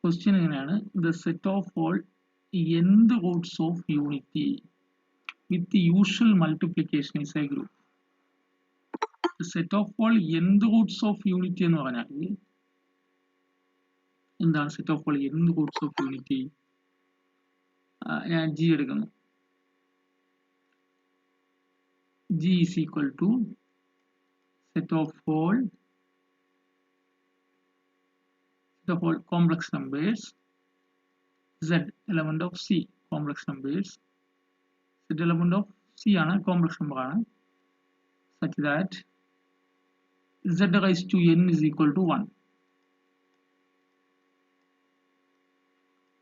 Question എങ്ങനെയാണ്, the set of all nth roots of unity with usual multiplication is a group. Set of all nth roots of unity എന്ന് പറഞ്ഞാൽ എന്താണ് set of all nth roots of unity? ഞാൻ G എടുക്കുന്നു. G is equal to set of all complex numbers z element of c complex numbers z element of c ആണ് complex number ആണ്, such that z raised to n is equal to 1.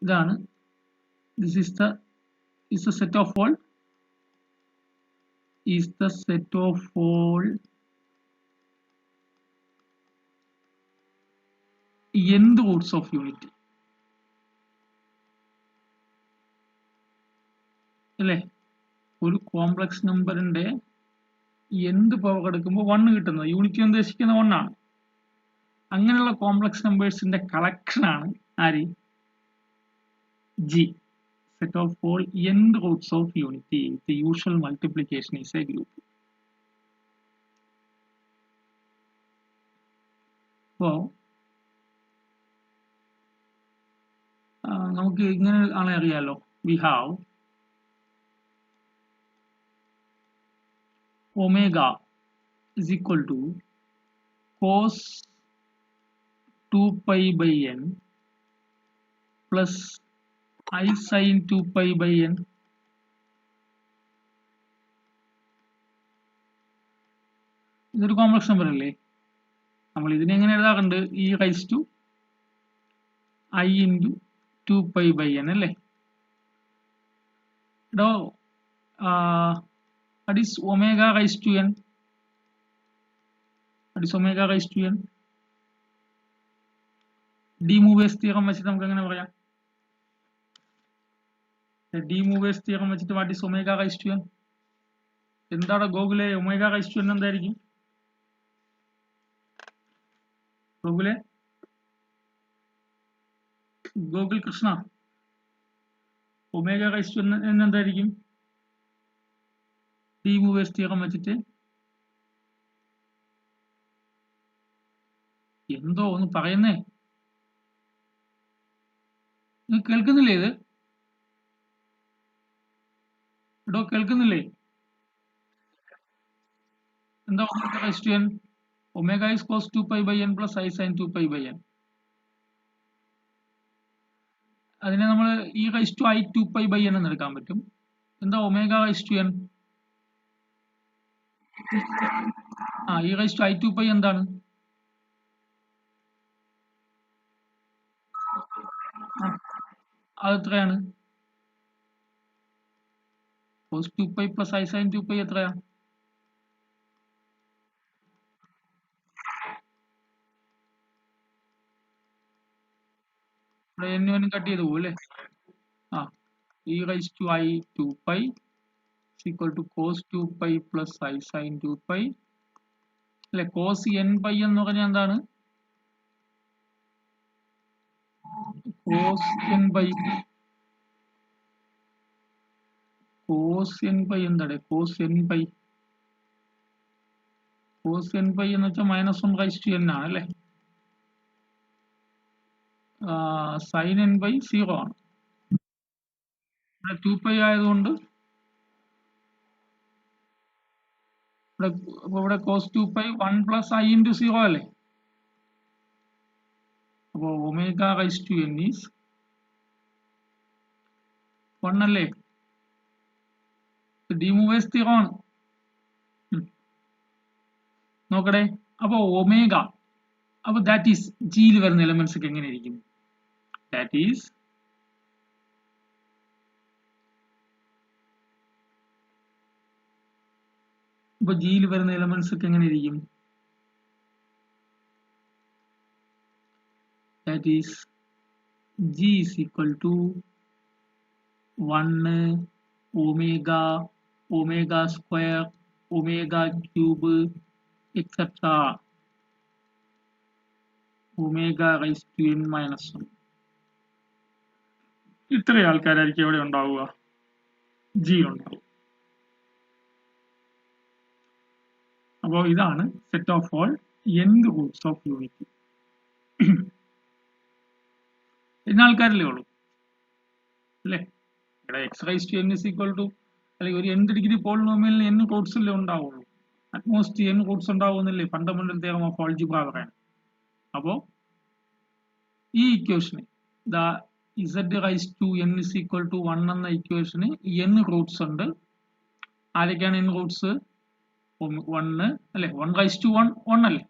ഇതാണ് this is the set of all nth roots of unity അല്ലേ? ഒരു complex നമ്പറിന്റെ nth power എടുക്കുമ്പോൾ 1 കിട്ടുന്നത്, unity ഉദ്ദേശിക്കുന്ന 1 ആണ്. അങ്ങനെയുള്ള കോംപ്ലക്സ് നമ്പേഴ്സിന്റെ കളക്ഷൻ ആണ് ആര്? G. Set of all nth roots of unity with usual multiplication is a group. അപ്പോ നമുക്ക് ഇങ്ങനെ ആണ് അറിയാലോ, we have omega is equal to cos 2 pi by n plus I sin 2 pi by n. ഇതൊരു complex number അല്ലേ? നമ്മൾ ഇതിനെ എങ്ങനെ എഴുതാറുണ്ട്? e raise to I into 2 pi by n അല്ലേ? ഇടോ what is omega raised to n? What is omega raised to n? De Moivre's theorem വെച്ചിട്ട് നമുക്ക് എങ്ങനെ പറയാം? ഡി മൂവേഴ്സ് തിയറം വെച്ചിട്ട് what is omega raise to n? എന്താണ് ഗോകുലെ omega raise to n എന്തായിരിക്കും? Gokul Krishna, omega raise to n എന്തായിരിക്കും? De Moivre's theorem വെച്ചിട്ട് എന്തോ ഒന്ന് പറയുന്നേ, നിങ്ങൾ കേൾക്കുന്നില്ലേ? ഇത് എടോ കേൾക്കുന്നില്ലേ? എന്താ omega raise to n? Omega is cos 2 pi by n plus I sin 2 pi by n. അതിനെ നമ്മൾ e raise to I 2 pi by n എന്ന് എടുക്കാൻ പറ്റും. എന്താ omega raise to n? e raise to I 2 pi എന്താണ്? അത് എത്രയാണ്? cos 2 pi plus I sin 2 pi എത്രയാ? ഇവിടെ n കട്ട് ചെയ്ത് പോകും അല്ലേ? e raise to I 2 pi is equal to cos 2 pi plus I sin 2 pi അല്ലെ? cos n pi എന്ന് പറഞ്ഞാൽ എന്താണ്? cos n pi എന്താണ്? cos n pi എന്ന് വെച്ചാൽ -1 റൈസ് ടു n ആണ് അല്ലേ? sin n pi 0 ആണ്. ഇവിടെ 2 pi ആയതുകൊണ്ട് ഇവിടെ cos 2 pi 1 plus I into 0 അല്ലേ? അപ്പോൾ omega raise to n is 1 അല്ലേ? ഡി മൂവേഴ്സ് തിയറം ആണ്. നോക്കട്ടെ. അപ്പോൾ ഒമേഗ, അപ്പോൾ ദാറ്റ് ഈസ് ജിയിൽ വരുന്ന എലമെന്റ്സ് ഒക്കെ എങ്ങനെയായിരിക്കും? ദാറ്റ് ഈസ് ഇപ്പൊ ജിയിൽ വരുന്ന എലമെന്റ്സ് ഒക്കെ എങ്ങനെയായിരിക്കും? That is G is equal to 1 omega, omega square, omega cube etcetera, omega raise to n -1. ഇത്ര ആൾക്കാരായിരിക്കും എവിടെ ഉണ്ടാവുക, ജി ഉണ്ടാവും. അപ്പോൾ ഇതാണ് set of all nth roots of unity. ഇന്ന ആൾക്കാരല്ലേ ഉള്ളൂ അല്ലേ? ഇവിടെ x raise to n is equal to, അല്ലെങ്കിൽ ഒരു nth ഡിഗ്രി പോളിനോമിയലിന് n റൂട്ട്സ് അല്ലേ ഉണ്ടാവുള്ളൂ. അറ്റ്മോസ്റ്റ് n റൂട്ട്സ് ഉണ്ടാവുന്നില്ലേ ഫണ്ടമെന്റൽ തിയറം ഓഫ് ആൾജിബ്ര പറയാൻ. അപ്പോൾ ഈ ഇക്വേഷന് z raise to n is equal to 1 എന്ന ഇക്വേഷന് n റൂട്ട്സ് ഉണ്ട്. ആരൊക്കെയാണ് n റൂട്ട്സ്? 1 അല്ലെ, 1 റൈസ് ടു 1 അല്ലേ,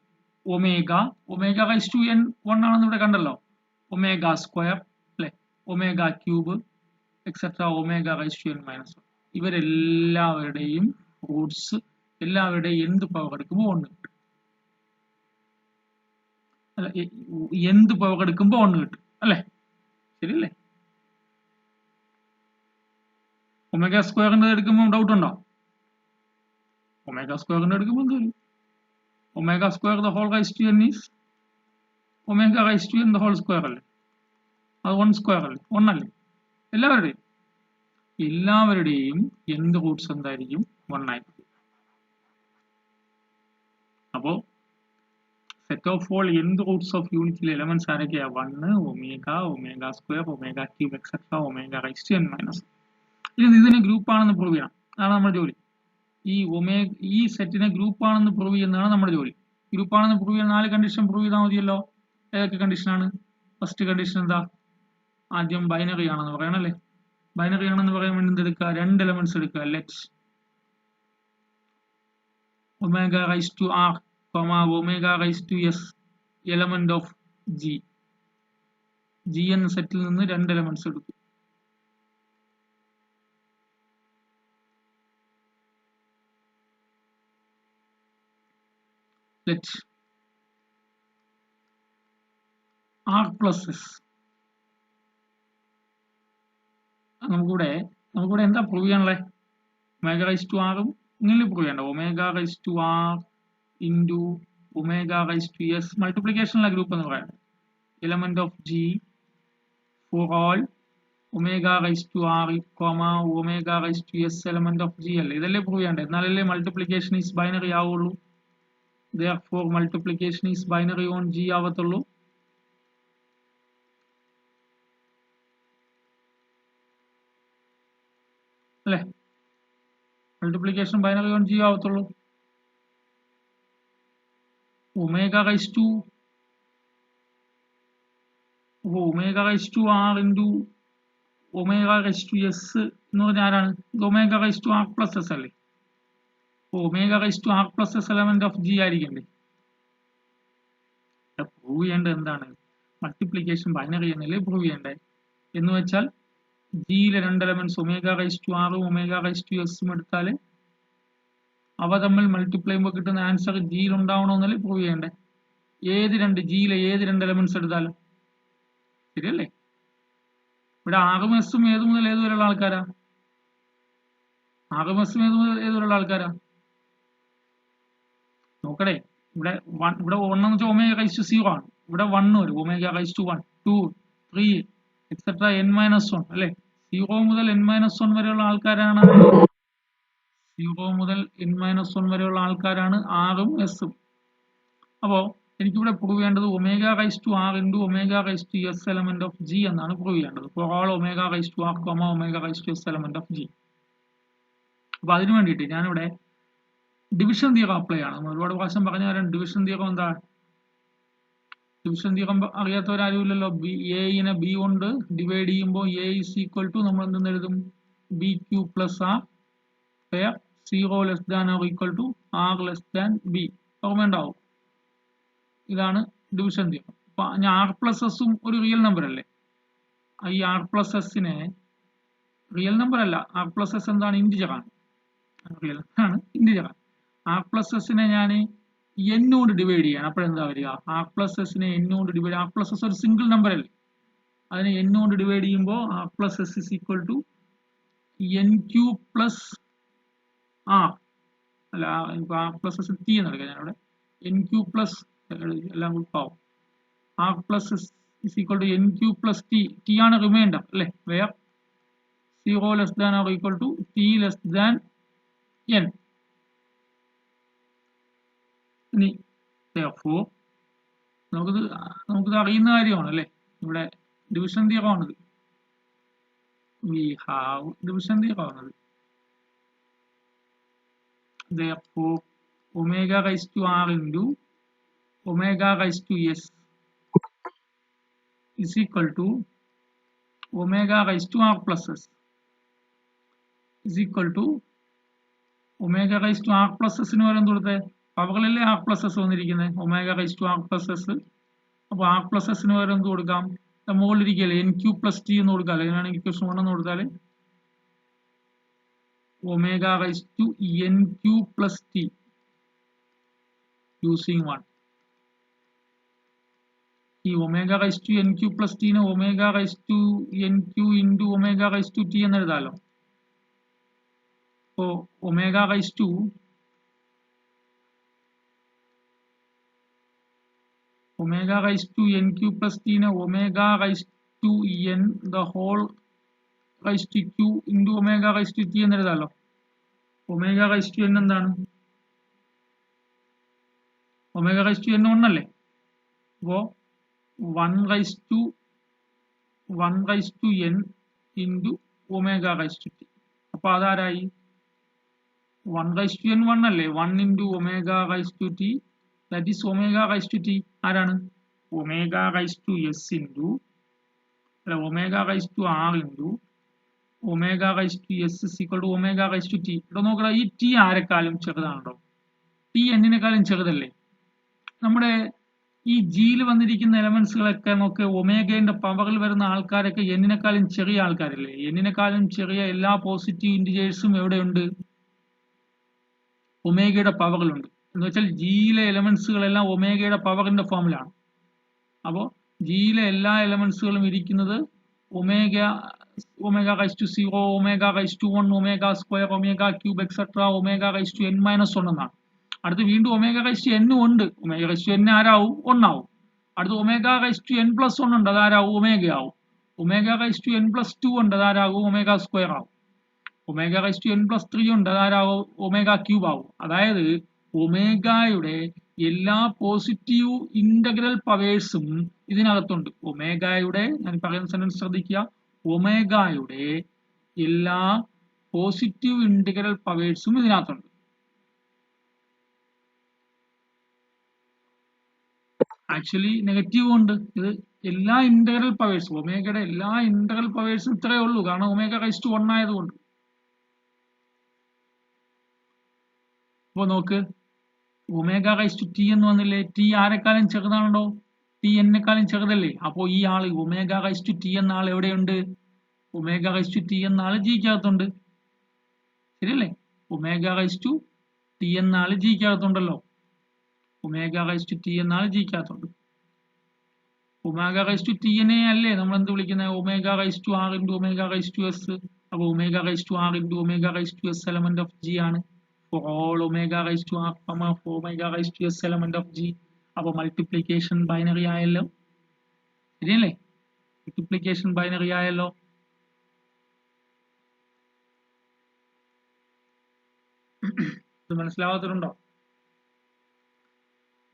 ഒമേഗ റൈസ് ടു n 1 ആണെന്ന് ഇവിടെ കണ്ടല്ലോ, ഒമേഗ സ്ക്വയർ അല്ലെ, omega cube etcetera omega raise to n minus 1. ഇവരെല്ലാവരുടെയും റൂട്ട്സ് എല്ലാവരുടെയും എന്ത് പവർ എടുക്കുമ്പോൾ 1 കിട്ടും. അല്ല, എന്ത് പവർ എടുക്കുമ്പോൾ 1 കിട്ടും അല്ലെ, ശരിയല്ലേ? ഒമേഗ സ്ക്വയറിന്റെ എടുക്കുമ്പോൾ ഡൗട്ട് ഉണ്ടോ? ഒമേഗ സ്ക്വയറിന്റെ എടുക്കുമ്പോൾ എന്ത് വരും? Omega square the whole raise to n is omega raise to n the whole square അല്ലേ, അത് 1 സ്ക്വയർ അല്ലേ, 1 അല്ലേ? എല്ലാവരുടെയും എന്ത് റൂട്ട്സ് എന്തായിരിക്കും? 1 ആയിരിക്കും. അപ്പോ സെറ്റ് ഓഫ് ഓൾ എന്ത് റൂട്ട്സ് ഓഫ് യൂണിറ്റിലെ എലമെന്റ്സ് ആരൊക്കെയാ? 1, omega square, omega cube etcetera omega raise to n minus. ഇതിനെ ഗ്രൂപ്പ് ആണെന്ന് പ്രൂവ് ചെയ്യണം, അതാണ് നമ്മുടെ ജോലി. ഈ സെറ്റിനെ ഗ്രൂപ്പ് ആണെന്ന് പ്രൂവ് ചെയ്യുന്നതാണ് നമ്മുടെ ജോലി. ഗ്രൂപ്പ് ആണെന്ന് പ്രൂവ് ചെയ്യാൻ 4 കണ്ടീഷൻ പ്രൂവ് ചെയ്താൽ മതിയല്ലോ. ഏതൊക്കെ കണ്ടീഷനാണ്? ഫസ്റ്റ് കണ്ടീഷൻ എന്താ? ആദ്യം ബൈനറി ആണെന്ന് പറയണല്ലേ. ബൈനറി ആണെന്ന് പറയാൻ വേണ്ടി എന്തെടുക്കുക? 2 എലമെന്റ്സ് എടുക്കുക. Let omega raise to r, omega raise to s element of g എന്ന സെറ്റിൽ നിന്ന് 2 എലമെന്റ്സ് എടുക്കും. Let r plus s. നമുക്കിവിടെ എന്താ പ്രൂവ് ചെയ്യാനുള്ളത്? ഒമേഗ റൈസ് ടു r ഉം ഇങ്ങനെ പ്രൂവ് ചെയ്യണ്ട. Omega raise to r into omega raise to s മൾട്ടിപ്ലിക്കേഷനുള്ള ഗ്രൂപ്പ് എന്ന് പറയുന്നത് element of g for all omega raise to r, omega raise to s element of g അല്ലേ? ഇതല്ലേ prove ചെയ്യേണ്ടത്, എന്നാലല്ലേ മൾട്ടിപ്ലിക്കേഷൻ ഈസ് ബൈനറി ആവുള്ളൂ. therefore multiplication is binary on g ആവത്തുള്ളൂ. അല്ലേ? മൾട്ടിപ്ലിക്കേഷൻ ബൈനറി ഓൺ g ആവത്തുള്ളൂ. Omega raise to r into omega raise to s എന്ന് പറഞ്ഞാൽ ആരാണ്? Omega raise to r plus s അല്ലേ? Omega raise to r plus s element of g ആയിരിക്കണ്ടേ? Prove ചെയ്യേണ്ടത് എന്താണ്? മൾട്ടിപ്ലിക്കേഷൻ ബൈനറി എന്നല്ലേ prove ചെയ്യണ്ടേ? എന്ന് വെച്ചാൽ ജിയിലെ 2 elements omega raise to r ഉം ഒമേഗ റൈസ് ടു s ഉം എടുത്താൽ അവ തമ്മിൽ മൾട്ടിപ്ലൈ ചെയ്യുമ്പോൾ കിട്ടുന്ന ആൻസർ ജിയിൽ ഉണ്ടാവണമെന്നല്ലേ പ്രൂവ് ചെയ്യണ്ടേ? ജിയിലെ ഏത് 2 എലമെന്റ്സ് എടുത്താലും ശരിയല്ലേ? ഇവിടെ ആറും എസും ഏത് മുതൽ ഏത് വരെയുള്ള ആൾക്കാരാ? ആറും എസും ഏത് മുതൽ ഏത് വരെയുള്ള ആൾക്കാരാ? നോക്കടേ, ഇവിടെ 1 എന്ന് വെച്ചാൽ ഒമേഗ റൈസ് ടു 0 ആണ്. ഇവിടെ 1 വരും, omega raise to 1, 2, 3 etcetera n-1 അല്ലെ? 0 മുതൽ n-1 വരെയുള്ള ആൾക്കാരാണ്. 0 മുതൽ n-1 വരെയുള്ള ആൾക്കാരാണ് ആറും എസും. അപ്പോ എനിക്കിവിടെ പ്രൂവ് ചെയ്യേണ്ടത് omega raise to r into omega raise to s element of g എന്നാണ് പ്രൂവ് ചെയ്യേണ്ടത്. For all omega raise to r, omega raise to s element of g. അപ്പൊ അതിനു വേണ്ടിയിട്ട് ഞാനിവിടെ ഡിവിഷൻ തിയറം അപ്ലൈ ആണ്. നമ്മൾ ഒരുപാട് പ്രാവശ്യം പറഞ്ഞു തരാം. ഡിവിഷൻ തിയറം എന്താ? ഡിവിഷൻ തിയറം അറിയാത്തവരാരും ഇല്ലല്ലോ. എനെ ബി കൊണ്ട് ഡിവൈഡ് ചെയ്യുമ്പോൾ എ ഇസ് ഈക്വൽ ടു നമ്മൾ എന്തെന്ന് എഴുതും? B Q plus R where 0 less than or equal to R less than B. ഓർമ്മയുണ്ടാവും. ഇതാണ് ഡിവിഷൻ തിയറം. അപ്പൊ ഞാൻ ആർ പ്ലസ് എസും ഒരു റിയൽ നമ്പർ അല്ലേ? ഈ ആർ പ്ലസ് എസിനെ റിയൽ നമ്പർ അല്ല, ആർ പ്ലസ് എസ് എന്താണ്? ഇൻറ്റിജർ ആണ്. റിയൽ ആണ്, ഇൻറ്റിജർ ആണ്. ആർ പ്ലസ് എസിനെ ഞാൻ n കൊണ്ട് ഡിവൈഡ് ചെയ്യാൻ, അപ്പോഴെന്താ വരിക? ആർ പ്ലസ് എസിനെ n കൊണ്ട് ഡിവൈഡ്, ആർ പ്ലസ് എസ് ഒരു സിംഗിൾ നമ്പർ അല്ലേ? അതിനെ n കൊണ്ട് ഡിവൈഡ് ചെയ്യുമ്പോൾ R plus S is equal to n cube plus R, അല്ല ആർ പ്ലസ് എസ് ടി എന്ന് എടുക്കാം ഞാനിവിടെ. n ക്യൂബ് പ്ലസ് എല്ലാം കൂടി പാവും. R plus S is equal to n cube plus t. T ആണ് റിമൈൻഡർ അല്ലേ, where 0 less than or equal to t less than n. ഇനി therefore നമുക്കിത് അറിയുന്ന കാര്യമാണ് അല്ലേ, ഇവിടെ ഡിവിഷൻ തിയറം ആണിത്. We have division theorem ആണത്. Therefore omega raised to r into omega raised to s is equal to omega raised to r plus s is equal to omega raised to r plus s ന് പകരം കൊടുത്തേ പവറിലല്ലേ r plus s വന്നിരിക്കുന്നത്, omega raised to r plus s. അപ്പോൾ r plus s ന് പകരം എന്ത് കൊടുക്കാം, മുകളിലിരിക്കല്ലേ n cube plus t എന്ന് കൊടുക്കാം, അതിനാണെങ്കിൽ ഇക്വേഷൻ 1 എന്ന് കൊടുത്താൽ omega raised to n cube plus t using 1. ഈ omega raised to n cube plus t നെ omega raised to n q into omega raised to t എന്ന് എഴുതാലോ. അപ്പോൾ omega raised to n cube plus t നെ omega raised to n the whole raised to q into omega raised to t എന്ന് എഴുതാലോ. omega raised to n എന്താണ്, omega raised to n 1 അല്ലേ, അപ്പോൾ 1 raised to n into omega raised to t. അപ്പോൾ അതാരായി, 1 raised to n 1 അല്ലേ, 1 into omega raised to t, that is omega raised to t ആരാണ്, omega raised to s into omega raised to r into omega raised to s is equal to omega raised to t. ഇവിടെ നോക്കുക, ഈ t ആരെക്കാളും ചെറുതാണോ, t n-നേക്കാളും ചെറുതല്ലേ. നമ്മുടെ ഈ ജിയിൽ വന്നിരിക്കുന്ന എലമെന്റ്സുകളൊക്കെ നോക്ക്, ഒമേഗയുടെ പവറിൽ വരുന്ന ആൾക്കാരൊക്കെ n-നേക്കാളും ചെറിയ ആൾക്കാരല്ലേ. n-നേക്കാളും ചെറിയ എല്ലാ പോസിറ്റീവ് ഇൻഡിജേഴ്സും എവിടെയുണ്ട്, ഒമേഗയുടെ പവറിലുണ്ട്. എന്ന് വെച്ചാൽ ജിയിലെ എലമെന്റ്സുകളെല്ലാം ഒമേഗയുടെ പവറിന്റെ ഫോമിലാണ്. അപ്പോൾ ജിയിലെ എല്ലാ എലമെന്റ്സുകളും ഇരിക്കുന്നത് omega raised to 0, omega raised to 1, omega square, omega cube, etc. omega raised to n minus 1 എന്നാണ്. അടുത്ത് വീണ്ടും omega raised to n ഉണ്ട്, omega raised to n ആരാവും, 1 ആവും. അടുത്ത് omega raised to n plus 1 ഉണ്ട്, അതാരാവും, ഒമേഗ ആവും. omega raised to n plus 2 ഉണ്ട്, അതാരാകും, omega square ആവും. omega raised to n plus 3 ഉണ്ട്, അതാരാവും, omega cube ആവും. അതായത് ഒമേഗയുടെ എല്ലാ പോസിറ്റീവ് ഇന്റഗ്രൽ പവേഴ്സും ഇതിനകത്തുണ്ട്. ഒമേഗയുടെ, ഞാൻ പറയുന്ന സെന്റൻസ് ശ്രദ്ധിക്കുക, ഒമേഗയുടെ എല്ലാ പോസിറ്റീവ് ഇന്റഗ്രൽ പവേഴ്സും ഇതിനകത്തുണ്ട്. ആക്ച്വലി നെഗറ്റീവ് ഉണ്ട്, ഇത് എല്ലാ ഇന്റഗ്രൽ പവേഴ്സും, ഒമേഗയുടെ എല്ലാ ഇന്റഗ്രൽ പവേഴ്സും ഇത്രയേ ഉള്ളൂ, കാരണം ഒമേഗ റൈസ് ടു 1 ആയതുകൊണ്ട്. അപ്പൊ നോക്ക്, ഒമേഗ റൈസ് ടു ടി എന്ന് വന്നില്ലേ, ടി ആരെക്കാളും ചെറുതാണല്ലോ, ടി n-നേക്കാളും ചെറുതല്ലേ. അപ്പോൾ ഈ ആള് ഒമേഗ റൈസ് ടു ടി എന്ന ആൾ എവിടെയുണ്ട്, ഒമേഗ റൈസ് ടു ടി എന്ന ആള് ജിക്കകത്തുണ്ട്, ശരിയല്ലേ. ഒമേഗ റൈസ് ടു ടി എന്ന ആള് ജിക്കകത്തുണ്ടല്ലോ, ഒമേഗ റൈസ് ടു ടി എന്ന ആള് ജിക്കകത്തുണ്ട്. ഒമേഗ റൈസ് ടു ടി നെ അല്ലേ നമ്മൾ എന്ത് വിളിക്കുന്നത്, omega raise to R into omega raise to S. അപ്പോൾ omega raise to R into omega raise to S element of G ആണ്. For all omega raised to r, for omega raised to s element of g. അപ്പോൾ multiplication binary ആയല്ലോ, ശരിയല്ലേ, multiplication binary ആയല്ലോ. ഇത് മനസ്സിലാവാത്തതുണ്ടോ?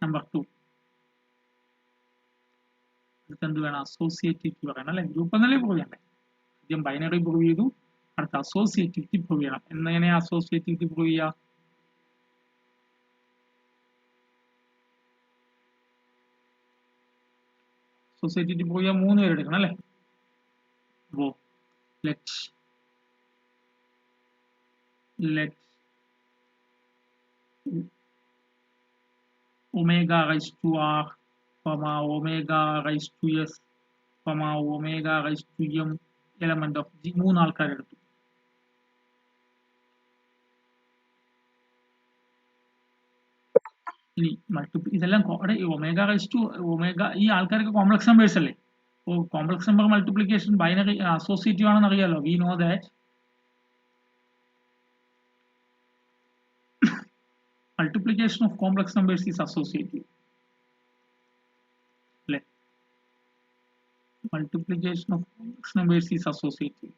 Number 2 എന്ത് വേണം, associativity പറയണം അല്ലെ, ഗ്രൂപ്പ് എന്നല്ലേ പ്രൂവ് ചെയ്യണ്ടേ. ആദ്യം ബൈനറി പ്രൂവ് ചെയ്തു, അടുത്ത അസോസിയേറ്റിവിറ്റി പ്രൂവ് ചെയ്യണം. എങ്ങനെയാ അസോസിയേറ്റിവിറ്റി പ്രൂവ് ചെയ്യുക, അസോസിയേറ്റിവിറ്റി പ്രൂവ് ചെയ്യാൻ 3 പേര് എടുക്കണം അല്ലേ. അപ്പോ let omega raised to r, omega raised to s, omega raised to m element of g. 3 ആൾക്കാരെടുത്തു. ഇനി ഇതെല്ലാം ഒമേഗ റൈസ് ടു ഒമേഗ, ഈ ആൾക്കാർക്ക് കോംപ്ലക്സ് നമ്പേഴ്സ് അല്ലേ. അപ്പോൾ complex number multiplication binary associative ആണെന്ന് അറിയാലോ. We know that multiplication of complex numbers is associative. multiplication of complex numbers is associative.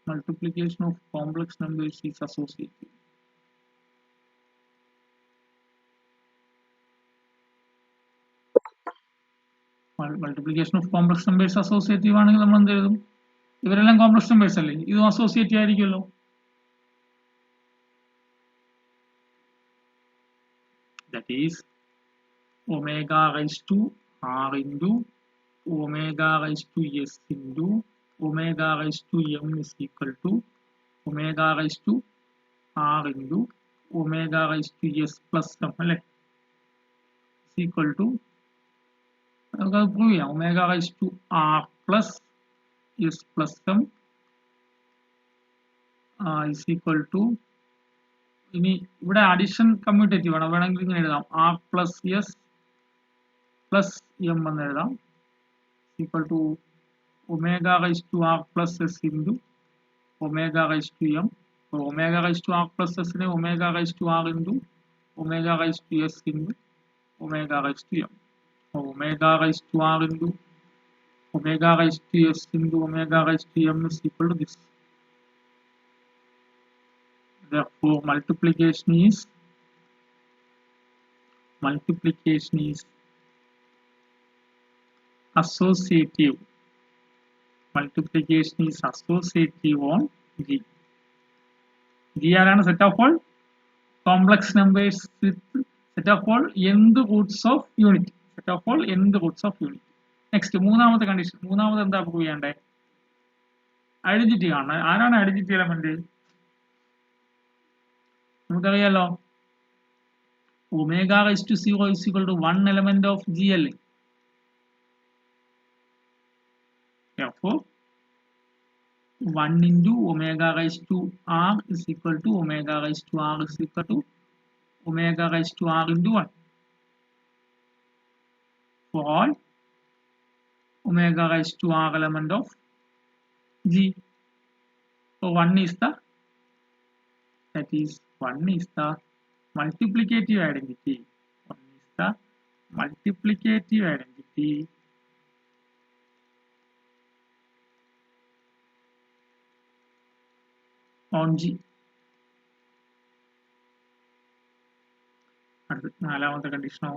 Multiplication of complex numbers is associative. Multiplication of complex numbers associative ആണെങ്കിൽ നമ്മൾ എന്ത് എഴുതും? ഇവരെല്ലാം complex numbers അല്ലേ, ഇതും associative ആയിരിക്കുമല്ലോ. That is omega raised to r into omega raised to s into omega raised to m is equal to omega raised to r into omega raised to s plus m അല്ലേ, is equal to നമുക്ക് prove ചെയ്യാം. omega raised to r plus s plus m is equal to, ഇനി ഇവിടെ addition commutative ആണ്, വേണമെങ്കിൽ ഇങ്ങനെ എഴുതാം, r plus s plus m എന്ന് എഴുതാം, equal to omega raise to r plus s into omega raised to m. So omega raised to r plus s ne omega raised to r into omega raised to s into omega raised to m. So omega raised to r into omega raised to s into omega raised to m is equal to this. Therefore multiplication is associative. Multiplication is associative on G. G are set of all complex numbers with set of all nth roots of unity. Set of all nth roots of unity. Next, മൂന്നാമത്തെ condition. മൂന്നാമത് എന്താ prove ചെയ്യണ്ടേ? Identity ആണ്. ആരാണ് identity element? നമുക്കറിയാലോ, omega raise to 0 is equal to 1 element of G അല്ലേ. Therefore 1 into omega raised to r is equal to omega raised to r is equal to omega raised to r into 1 for all omega raised to r element of G. So 1 is the multiplicative identity. 1 is the multiplicative identity on G. നാലാമത്തെ കണ്ടീഷനോ,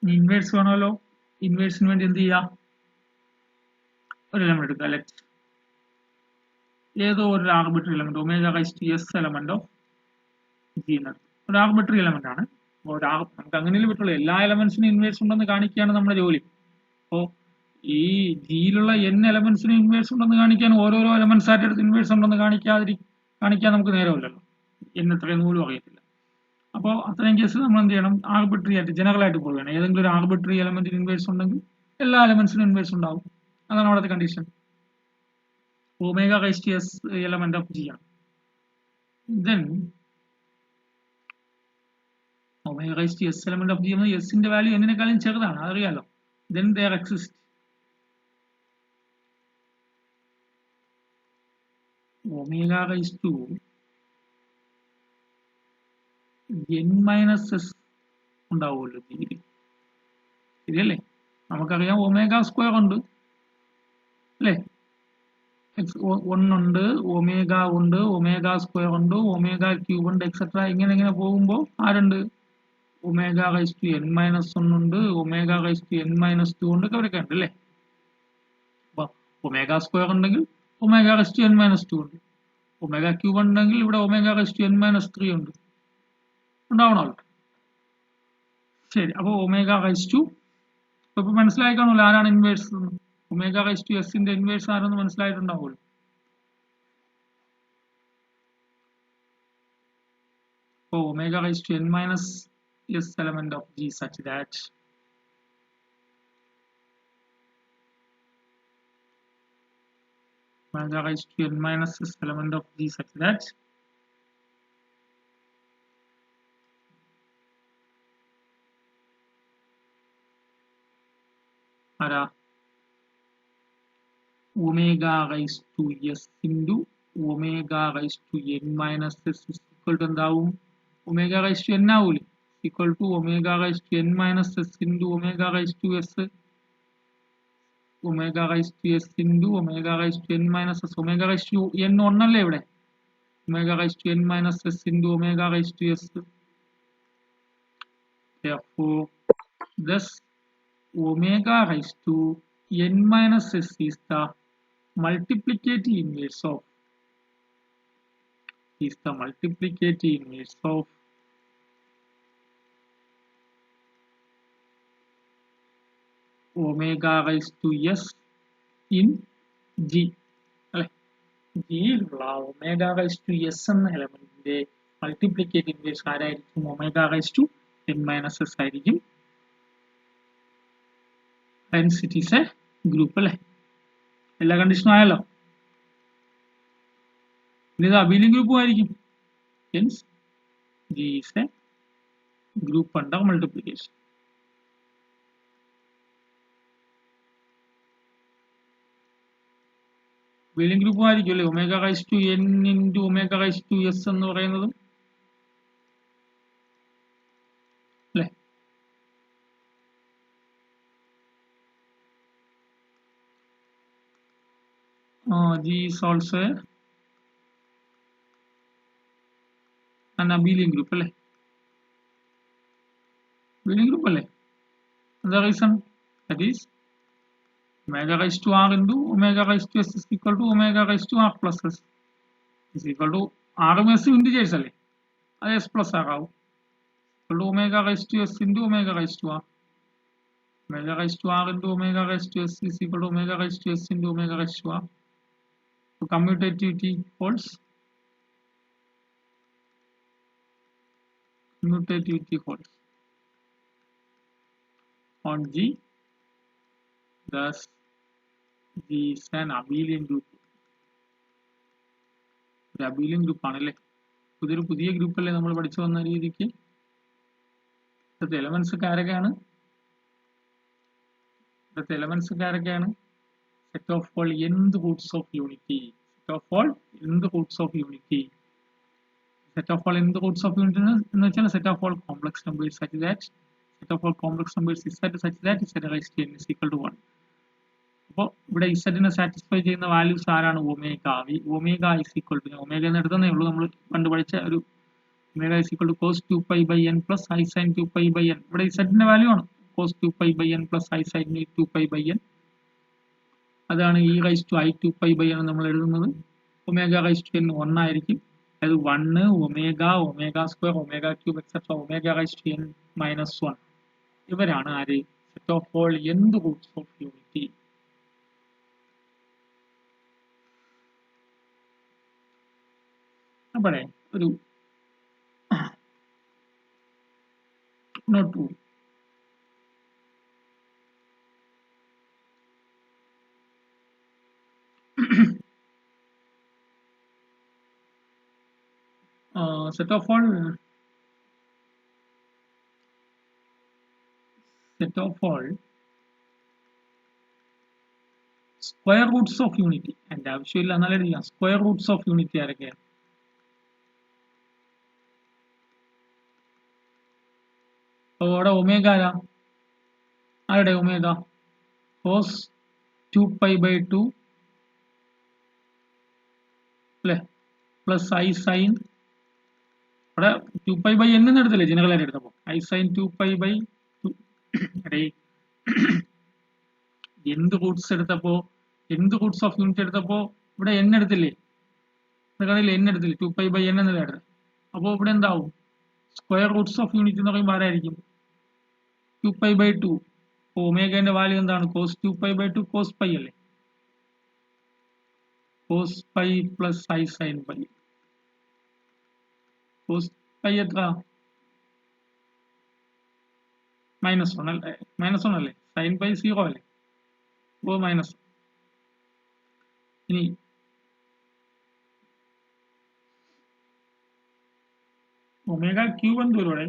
inverse വേണമല്ലോ. ഇൻവേഴ്സിന് വേണ്ടി എന്ത് ചെയ്യുക? ഒരു element എടുക്കുക, let ഏതോ ഒരു arbitrary element omega raise to S element of G എന്നത് ഒരു ആർബിട്രറി എലമെന്റ് ആണ്. നമുക്ക് അങ്ങനെയല്ലേ പറ്റുള്ളൂ, എല്ലാ എലമെന്റ്സിനും ഇൻവേഴ്സ് ഉണ്ടെന്ന് കാണിക്കുകയാണ് നമ്മുടെ ജോലി. അപ്പോൾ ഈ ജിയിലുള്ള n എലമെന്റ്സിന് ഇൻവേഴ്സ് ഉണ്ടെന്ന് കാണിക്കാൻ ഓരോരോ എലമെന്റ്സ് ആയിട്ട് എടുത്ത് ഇൻവേഴ്സ് ഉണ്ടെന്ന് കാണിക്കാൻ നമുക്ക് നേരമില്ലല്ലോ, n എത്രയും പോലും അറിയത്തില്ല. അപ്പോൾ അത്രയും കേസ് നമ്മൾ എന്ത് ചെയ്യണം? ആർബിട്രറി ആയിട്ട് ജനറൽ ആയിട്ട് പോവുകയാണ്. ഏതെങ്കിലും ഒരു ആർബിട്രറി എലമെന്റിന് ഇൻവേഴ്സ് ഉണ്ടെങ്കിൽ എല്ലാ എലമെന്റ്സിനും ഇൻവേഴ്സ് ഉണ്ടാവും. അതാണ് അവിടുത്തെ condition. Omega raise to S element of G ആണ്. Then omega raise to S element of G എന്നത് എസിന്റെ വാല്യൂ എന്നിനേക്കാളും ചെറുതാണ്, അതറിയാലോ. Then there exist omega raised to n minus s ഉണ്ടാവുമല്ലോ ജിയിൽ, ശരിയല്ലേ? നമുക്കറിയാം ഒമേഗ സ്ക്വയർ ഉണ്ട് അല്ലേ, 1 ഉണ്ട്, ഒമേഗ ഉണ്ട്, ഒമേഗ സ്ക്വയർ ഉണ്ട്, ഒമേഗ ക്യൂബ് ഉണ്ട്, എക്സെട്ര. ഇങ്ങനെ പോകുമ്പോൾ ആരുണ്ട്? Omega raise to n minus 1 ഉണ്ട്, omega raise to n minus 2 ഉണ്ട്, അവരൊക്കെ ഉണ്ട് അല്ലേ. അപ്പൊ ഒമേഗ സ്ക്വയർ ഉണ്ടെങ്കിൽ omega raise to n minus 2 ഉണ്ട്, ഒമേഗ ക്യൂബ് ഉണ്ടെങ്കിൽ ഇവിടെ omega raise to n minus 3 ഉണ്ട്, ഉണ്ടാവണമല്ലോ. ശരി, അപ്പോൾ ഒമേഗ റൈസ് ടു ഇപ്പൊ മനസ്സിലായി കാണുമല്ലോ ആരാണ് ഇൻവേഴ്സ്. ഒമേഗ റൈസ് ടു എസിന്റെ ഇൻവേഴ്സ് ആരെന്ന് മനസ്സിലായിട്ടുണ്ടാവുമല്ലോ. അപ്പോൾ omega raise to n minus S element of G such that omega raised to n minus s element of G such that omega raised to s into omega raised to n minus s is equal to എന്താവും? Omega raise to n ആവൂലേ equal to omega raise to n minus S into omega raise to S omega raise to S into omega raise to n minus S omega raise to n ഒന്നല്ലേ ഇവിടെ omega raise to n minus S into omega raise to S therefore thus omega raised to n minus s is the multiplicative inverse of omega raised to s in g അല്ലെ ജിയിലുള്ള omega raise to S എന്ന എലമെന്റിന്റെ multiplicative inverse ആരായിരിക്കും omega raise to n minus S ആയിരിക്കും hence it is a group അല്ലേ എല്ലാ കണ്ടീഷനും ആയല്ലോ ഇനി ഇത് അബീലിയൻ ഗ്രൂപ്പ് ആയിരിക്കും hence G is a group under multiplication abelian group ആയിരിക്കും അല്ലേ omega raise to n into omega raise to S എന്ന് പറയുന്നത് അല്ലേ G is also an abelian group അല്ലേ abelian group അല്ലേ the reason that is omega raised to r into omega raised to s is equal to omega raised to r plus s is equal to r s integers അല്ലേ അത് s plus r ആവും equal to omega raised to s into omega raised to r omega raised to r into omega raised to s is equal to omega raised to s into omega raised to r so commutativity holds on G thus G is an abelian group ഒരു abelian group ആണല്ലേ പുതിയ group അല്ലേ നമ്മൾ പഠിച്ചു വന്ന രീതിക്ക് elements ആരൊക്കെയാണ് set of all nth roots of unity എന്ന് വെച്ചാൽ set of all complex numbers such that z raised to n is equal to 1 അപ്പോൾ ഇവിടെ z നെ സാറ്റിസ്ഫൈ ചെയ്യുന്ന വാല്യൂസ് ആരാണ് omega is equal to omega എന്ന് എടുത്തതേ ഉള്ളൂ നമ്മൾ പണ്ട് പഠിച്ച ഒരു omega is equal to cos 2pi by n plus I sin 2pi by n ഇവിടെ z ന്റെ വാല്യൂ ആണ് cos 2pi by n plus I sin 2pi by n അതാണ് e raised to I 2pi by n നമ്മൾ എഴുതുന്നത് omega raised to n 1 ആയിരിക്കും അത് 1 omega square omega cube etcetera omega raised to n minus 1 ഇവരാണ് ആര് set of all nth roots of unity അവിടെ ഒരു not set of all square roots of unity and ആവശ്യമില്ല എന്നാലും എഴുതാം square roots of unity ആരൊക്കെയാണ് അവിടെ ഒമേഗ ആരുടെ ഒമേഗ cos 2pi by 2 അല്ലേ പ്ലസ് I sin അവിടെ 2pi by n എന്ന് എടുത്തില്ലേ ജനറൽ ആയിട്ട് എടുത്തപ്പോൾ I sin 2pi by 2 അടേ എന്ത് റൂട്ട്സ് എടുത്തപ്പോ എന്ത് റൂട്ട്സ് ഓഫ് യൂണിറ്റ് എടുത്തപ്പോ ഇവിടെ n എടുത്തില്ലേ n എടുത്തില്ലേ 2pi by n എന്നല്ലേ എടുത്തത് അപ്പോൾ ഇവിടെ എന്താവും സ്ക്വയർ റൂട്ട്സ് ഓഫ് യൂണിറ്റ് എന്ന് പറയുമ്പോൾ ആരായിരിക്കും 2pi by 2 ഒമേഗന്റെ വാല്യൂ എന്താണ് cos 2pi by 2 cos pi അല്ലേ cos pi plus I sin pi cos pi എത്ര -1 അല്ലേ sin pi 0 അല്ലേ അപ്പോൾ മൈനസ് ഇനി ഒമേഗ ക്യൂബ് എന്ത് വരും ഇവിടെ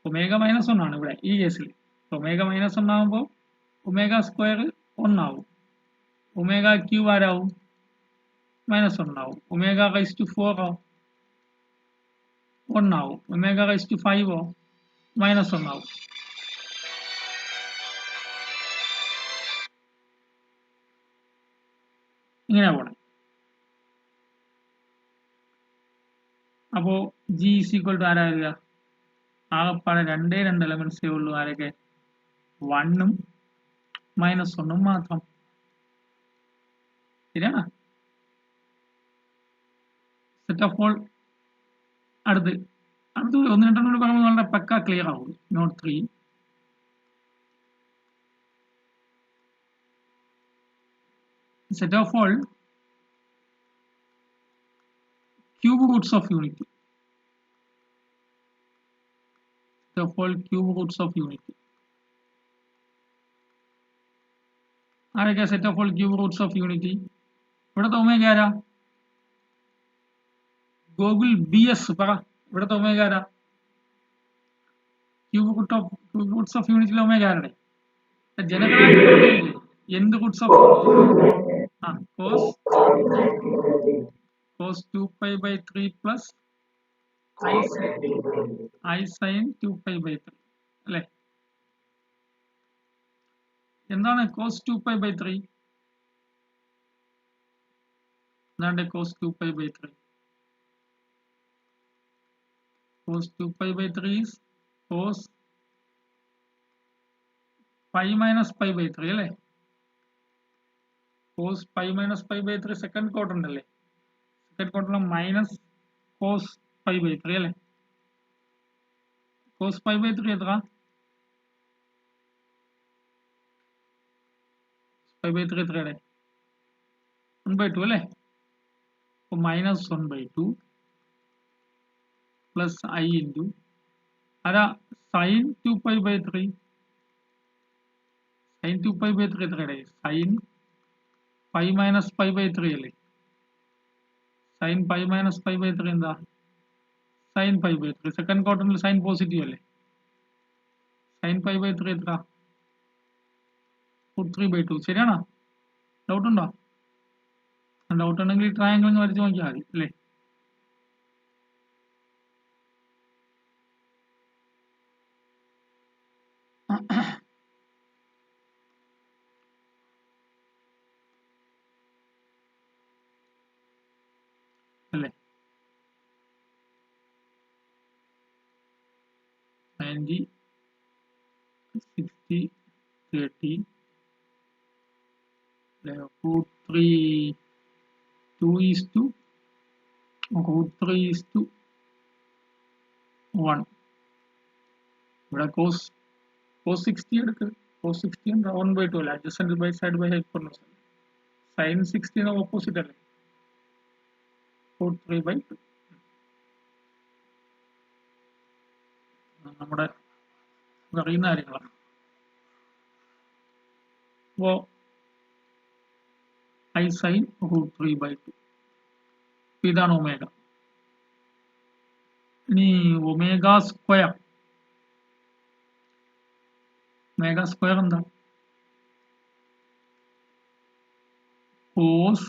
ഒമേഗ -1 ആണ് ഇവിടെ ഈ കേസിൽ ഒമേഗ -1 ആകുമ്പോൾ ഒമേഗ സ്ക്വയർ 1 ആവും ഒമേഗ ക്യൂബ് ആരാവും -1 ആവും ഒമേഗ റൈസ് ടു 4 ആവും 1 ആവും. ഒമേഗ റൈസ് ടു 5 -1 ആവും. ഇങ്ങനെ പോണം. അപ്പോ ജി ഈസ് ഈക്വൽ ടു ആരാ വരിക? ആകെപ്പാടെ രണ്ട് എലമെന്റ്സേ ഉള്ളൂ. ആരൊക്കെ? 1 ഉം -1 മാത്രം. ശരിയാണ്. സെറ്റ് ഓഫ് ഓൾ അടുത്ത് 1-2 പറയുമ്പോൾ വളരെ പക്ക ക്ലിയർ ആവും. Note 3. Set of all cube roots of unity. Set of all cube roots of unity. ആരൊക്കെ set of all cube roots of unity? ഇവിടുത്തെ ഒമേഗ ആരാ? ഗൂഗിൾ BS പറ. ഇവിടുത്തെ ഒമേഗ ആരാ? ക്യൂബ് റൂട്ട്സ് ഓഫ് യൂണിറ്റിയിലെ ഒമേഗ ആരുടെ? ജനഗണന എന്ത് roots of cos 2π/3 plus I sin 2π/3 അല്ലേ? എന്താണ് cos 2π/3? എന്താണ് cos 2π/3? cos 2π/3 is cos π - π/3 അല്ലേ? cos π - π/3 സെക്കൻഡ് ക്വാഡ്രന്റ് അല്ലേ? സെക്കൻഡ് ക്വാഡ്രന്റ് മൈനസ് cos π/3 അല്ലേ? cos π/3 എത്ര? π/3 എത്രയാണ്? 1/2 അല്ലേ? അപ്പോൾ -1/2 പ്ലസ് I ഇൻറ്റു ആരാ? sin 2π/3. sin 2π/3 എത്രയാണ്? sin π - π/3 അല്ലേ? sin π - π/3 എന്താ? sin π/3. സെക്കൻഡ് ക്വാഡ്രന്റിൽ സൈൻ പോസിറ്റീവ് അല്ലേ? sin π/3 എത്ര? √3/2. ശരിയാണോ? ഡൗട്ട് ഉണ്ടോ? ഡൗട്ട് ഉണ്ടെങ്കിൽ ട്രയാങ്കിൾ വരച്ച് നോക്കിയാൽ മതി അല്ലേ? അല്ലേ? 90 60 30 √3 2:3:1. ഇവിടെ cos 60 എടുക്കുക. cos 60 എന്താ? 1/2 അല്ല. adjacent by side by hypotenuse. sin 60 opposite അല്ലേ? √3/2. നമ്മുടെ അറിയുന്ന കാര്യങ്ങളാണ്. അപ്പോ I sin √3/2. ഇതാണ് ഒമേഗ. ഇനി ഒമേഗ സ്ക്വയർ എന്താ? കോസ്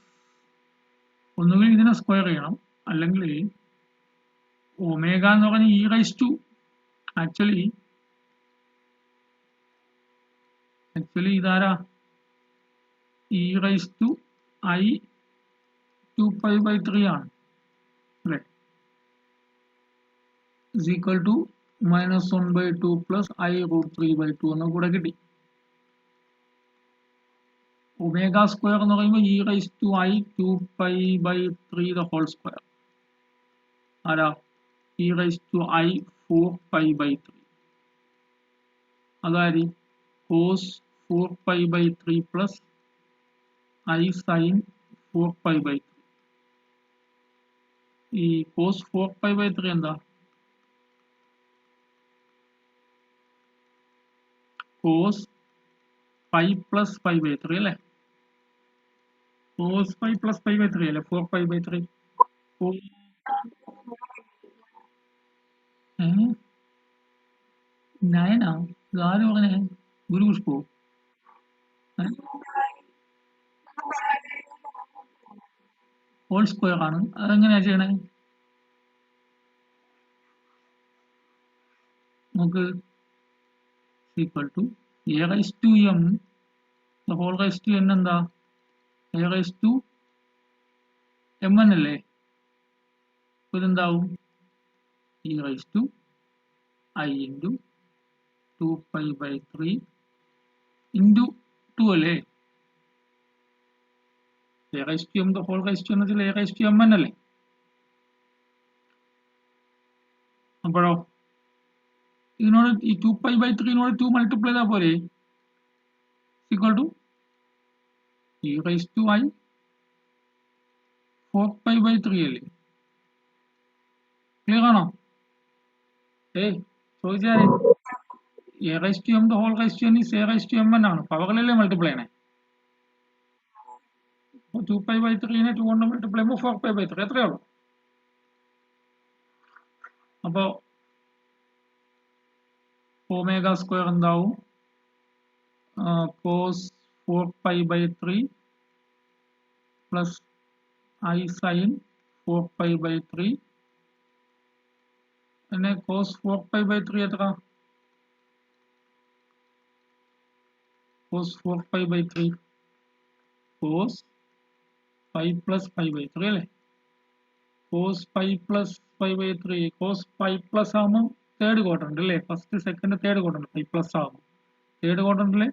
ഒന്നുകിൽ ഇതിനെ സ്ക്വയർ ചെയ്യണം, അല്ലെങ്കിൽ ഒമേഗ എന്ന് പറഞ്ഞ e⁻². ആക്ച്വലി ഇതാരാ? e⁻I 2π/3 ആണ് അല്ലേ? is equal to -1/2 plus I √3/2 എന്ന് കൂടെ കിട്ടി. ഒമേഗ സ്ക്വയർ എന്ന് പറയുമ്പോൾ e⁻I 2π/3 the whole square. ആരാ? e⁻I 4π/3. അതായത് cos 4π/3 പ്ലസ് I sin 4π/3. ഈ cos 4π/3 എന്താ? cos π പ്ലസ് π/3 അല്ലേ? cos π പ്ലസ് π/3 അല്ലേ? 4π/3. 9 ആവും. ഇതാരും പറഞ്ഞേ? ഗുരുപുഷ്പോ? ഹോൾ സ്ക്വയർ ആണ്. അതെങ്ങനെയാ ചെയ്യണേ? നമുക്ക് equal to a raised to m the whole raised to n എന്താ a raised to mn അല്ലേ അപ്പോൾ ഇതെന്താവും e raised to I into 2 pi by 3 into 2 അല്ലേ a raised to m the whole raised to n a raised to mn അല്ലേ അപ്പോഴോ ഇതിനോട് ഈ 2 pi by 3 നോട് 2 multiply ചെയ്താൽ പോരെ equal to e raised to I 4 pi by 3 അല്ലേ clear ആണോ ചോദിച്ചാൽ a raised to m the whole raised to n is a raised to mn ആണ് പവറിലല്ലേ മൾട്ടിപ്ലൈ ചെയ്യണേ 2 pi by 3 നെ 2 കൊണ്ട് മൾട്ടിപ്ലൈ ചെയ്യുമ്പോൾ 4 pi by 3 എത്രയേ ഉള്ളൂ അപ്പോൾ ഒമേഗ സ്ക്വയർ എന്താവും cos 4 pi by 3 plus I sin 4 pi by 3 പിന്നെ cos 4 pi by 3 എത്ര cos 4 pi by 3 cos 5 plus pi by 3 അല്ലേ cos 5 plus pi by 3 cos 5 plus ആകുമ്പോൾ തേർഡ് ക്വാഡ്രന്റ് അല്ലേ first second third quadrant 5 plus ആകുമ്പോൾ third ക്വാഡ്രന്റിൽ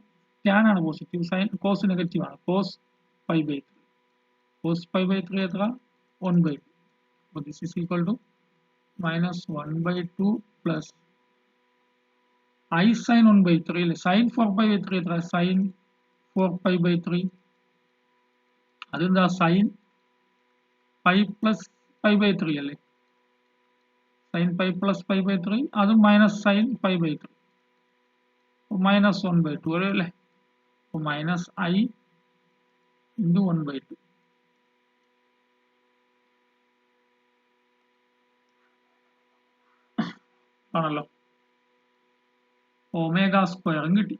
tan ആണ് positive sign cos negative ആണ് cos 5 by 3 cos 5 by 3 എത്ര 1 by 2 അപ്പോൾ this is equal to minus 1 by 2 plus I sin 1 by 3 അല്ലേ sin 4 pi by 3 എത്ര sin 4 pi by 3 അതെന്താ sin 5 plus pi by 3 അല്ലേ sin 5 plus pi by 3 അതും minus sin 5 by 3 minus 1 by 2 അല്ലേ അപ്പോൾ minus I into 1 by 2 ആണല്ലോ omega സ്ക്വയറും കിട്ടി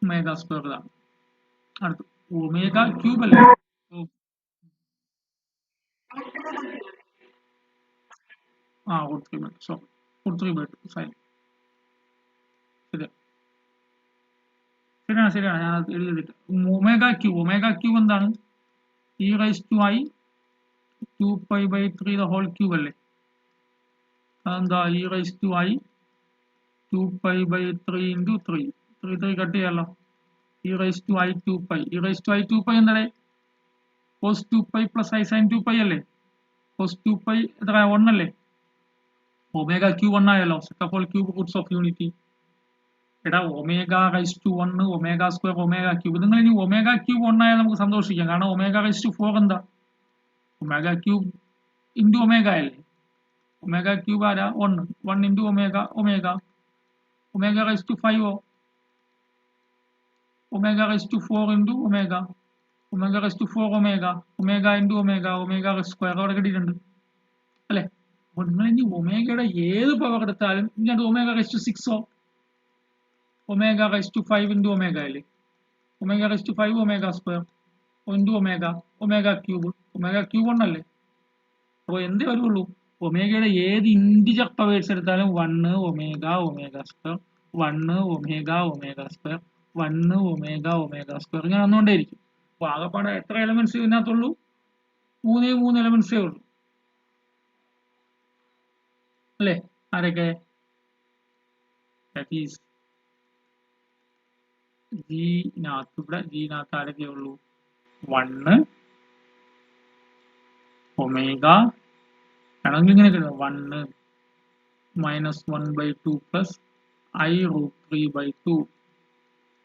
ഒമേഗ സ്ക്വയർ ഇതാണ് അടുത്ത് ഒമേഗ ക്യൂബ് അല്ലേ root 3 by 2 sorry root 3 by 2 sin ശരിയാണ് ഞാൻ എഴുതിയിട്ട് ഒമേഗ ക്യൂബ് എന്താണ് e raised to I 2 pi by 3 the whole cube അല്ലേ അതെന്താ e raised to I 2 pi by 3 into 3 cut ചെയ്യാമല്ലോ e raised to I 2 pi e raised to I 2 pi എന്താ cos 2 pi plus I sin 2 pi അല്ലേ cos 2 pi എത്ര 1 അല്ലേ omega cube 1 ആയല്ലോ set of all cube roots of unity എടാ omega raise to 1 omega square omega cube നിങ്ങൾ ഇനി omega cube 1 ആയാൽ നമുക്ക് സന്തോഷിക്കാം കാരണം ഒമേഗ റൈസ് ടു 4 എന്താ ഒമേഗ ക്യൂബ് ഇൻറ്റു ഒമേഗ അല്ലേ ഒമേഗ ക്യൂബ് ആരാ 1 into omega raise to 5 omega raise to 4 into omega raise to 4 omega into omega square അവിടെ കിട്ടിയിട്ടുണ്ട് അല്ലേ അപ്പോൾ നിങ്ങൾ ഇനി ഒമേഗയുടെ ഏത് പവർ എടുത്താലും ഇനി അത് omega raise to 6 omega raised to 5 into omega അല്ലേ omega raised to 5 omega square into omega cube 1 അല്ലേ അപ്പോൾ എന്തേ വരുള്ളൂ ഒമേഗയുടെ ഏത് ഇൻറ്റിജർ പവേഴ്സ് എടുത്താലും 1 omega square 1 omega square 1 omega square ഇങ്ങനെ വന്നുകൊണ്ടേയിരിക്കും അപ്പോൾ ആകെപ്പാടെ എത്ര എലമെന്റ്സ് ഇതിനകത്തുള്ളൂ 3 എലമെന്റ്സേ ഉള്ളൂ അല്ലേ ആരൊക്കെ ദാറ്റ് ഈസ് ജിനകത്ത് ആരൊക്കെ ഉള്ളൂ 1 ഒമേഗ ആണെങ്കിൽ ഇങ്ങനെ കിട്ടും 1 minus 1 by 2 plus I root 3 by 2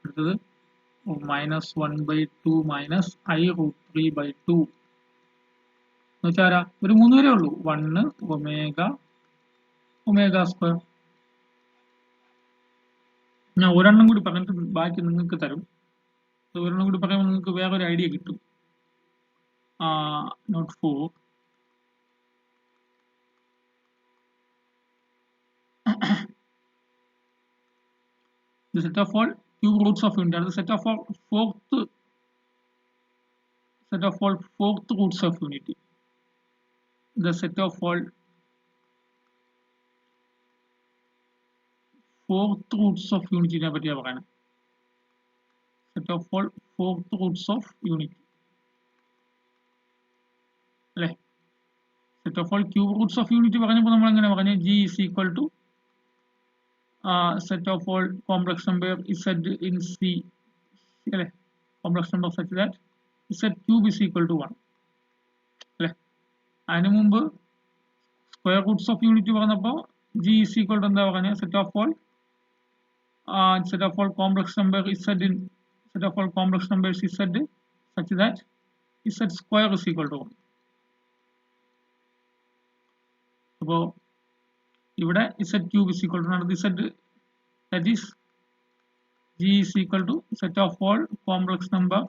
അടുത്തത് minus 1 by 2 minus I root 3 by 2 എന്ന് വെച്ചാൽ ആരാ ഒരു 3 വരെ ഉള്ളൂ 1 ഒമേഗ സ്ക്വയർ ഞാൻ ഒരെണ്ണം കൂടി പറഞ്ഞിട്ട് ബാക്കി നിങ്ങൾക്ക് തരും ഒരെണ്ണം കൂടി പറയുമ്പോൾ നിങ്ങൾക്ക് വേറൊരു ഐഡിയ കിട്ടും not 4 the set of all cube roots of unity the set of all fourth roots of unity the set of all fourth roots of യൂണിറ്റിനെ പറ്റിയാണ് പറയുന്നത്. Set of all fourth roots of unity അല്ലേ. Set of all cube roots of unity പറഞ്ഞപ്പോൾ നമ്മൾ എങ്ങനെ പറഞ്ഞു? G is equal to set of all complex number Z in C അല്ലേ, complex number such that Z cube is equal to 1 അല്ലേ. അതിന് മുമ്പ് square roots of unity പറഞ്ഞപ്പോൾ G is equal to എന്താ പറഞ്ഞത്? Set of all complex number Z in set of all complex numbers Z such that Z square is equal to 1. അപ്പോൾ ഇവിടെ Z cube is equal to Z, that is G is equal to set of all complex number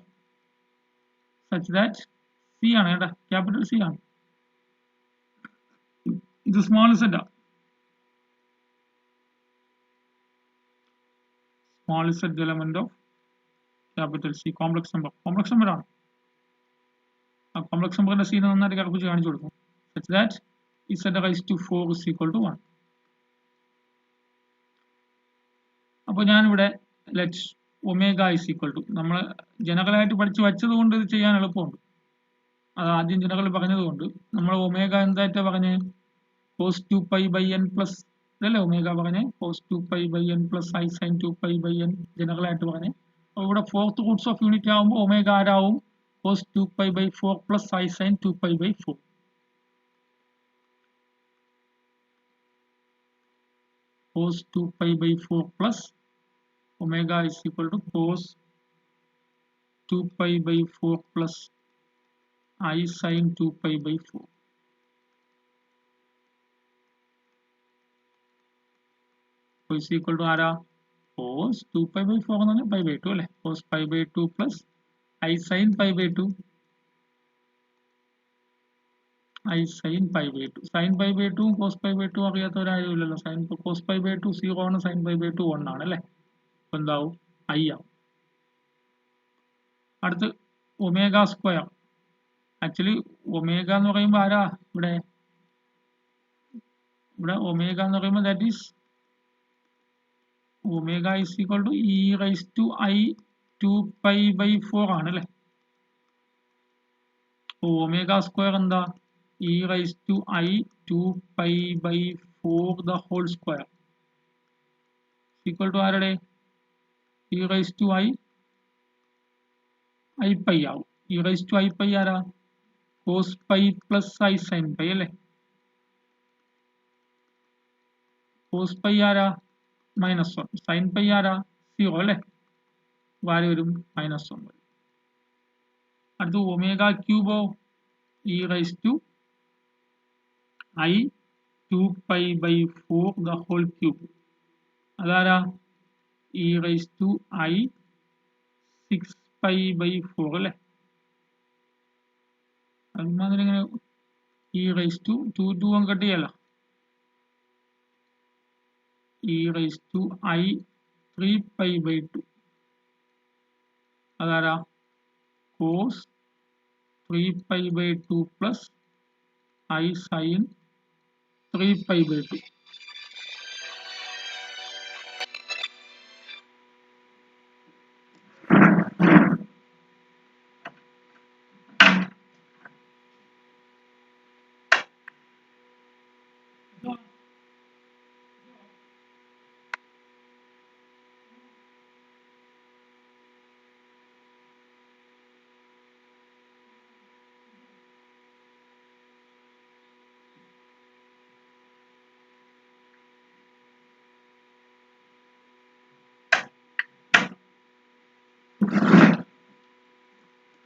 such that C ആണ് കേട്ടോ, capital C ആണ്. ഇത് small set ആണ്. Small set element of capital C complex number ആണ്. ആ complex നമ്പറിന്റെ സീനെ നന്നായിട്ട് കറപ്പിച്ച് കാണിച്ചു കൊടുക്കും. Such that Z raise to 4 is equal to 1. അപ്പോൾ ഞാനിവിടെ let omega is equal to, നമ്മൾ ജനറലായിട്ട് പഠിച്ചു വച്ചത് കൊണ്ട് ഇത് ചെയ്യാൻ എളുപ്പമുണ്ട്. അത് ആദ്യം ജനറൽ പറഞ്ഞതുകൊണ്ട് നമ്മൾ ഒമേഗ എന്തായിട്ടാ പറഞ്ഞ്? കോസ് 2π/n പ്ലസ് ഇതല്ലേ ഒമേഗ പറഞ്ഞ്? Cos 2π/n plus I sine 2π/n ജനറലായിട്ട് പറഞ്ഞ്. അപ്പോൾ ഇവിടെ ഫോർത്ത് റൂട്ട്സ് ഓഫ് യൂണിറ്റ് ആകുമ്പോൾ ഒമേഗ ആരാവും? Cos 2π/4 plus I sine 2π/4. cos 2π/4 plus omega is equal to cos 2π/4 plus I sin 2π/4. is equal to ആരാ? cos 2π/4 എന്ന് പറഞ്ഞാൽ π/2 അല്ലേ. cos π/2 plus I sin π/2. I sin π/2. sin π/2 cos π/2 അറിയാത്തവരാരും ഇല്ലല്ലോ. sin cos π/2 0 ആണ്, sin π/2 1 ആണ് അല്ലേ. അപ്പോൾ എന്താവും? I ആവും. അടുത്ത് ഒമേഗ സ്ക്വയർ. ആക്ച്വലി ഒമേഗ എന്ന് പറയുമ്പോൾ ആരാ ഇവിടെ? ഒമേഗ എന്ന് പറയുമ്പോൾ that is omega is equal to E raise to I 2π/4 ആണ് അല്ലേ. ഒമേഗ സ്ക്വയർ എന്താ? E raise to I 2π/4 the whole square equal to ആരുടെ? E raise to I pi ആവും. E raise to I pi ആരാ? Cos pi plus I sine pi അല്ലേ. Cos pi ആരാ? -1. Sine pi ആരാ? 0 അല്ലേ. Value വരും -1 വരും. അടുത്ത് ഒമേഗ ക്യൂബോ? E raise to I 2π/4 the whole cube. അതാരാ? ഇ റൈസ് ടു ഐ 6π/4 അല്ലേ. അതുമാതിരി ഇങ്ങനെ ഇ റൈസ് ടു 2 കട്ട് ചെയ്യല്ലോ. E raise to I 3π/2. അതാരാ? Cos 3π/2 plus I sine 3π/2.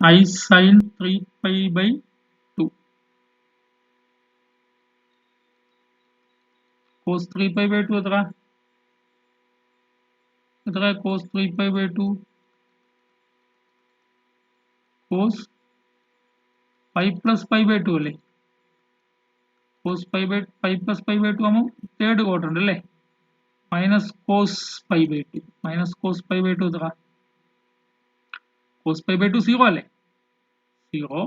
I sin 3π/2 cos 3π/2 എത്ര? cos 3π/2? cos പൈ പ്ലസ് π/2 അല്ലേ. cos π plus π/2 ആകുമ്പോൾ third quadrant അല്ലേ. Minus cos π/2. മൈനസ് കോസ് π/2 എത്ര? cos π/2 0 അല്ലേ. 0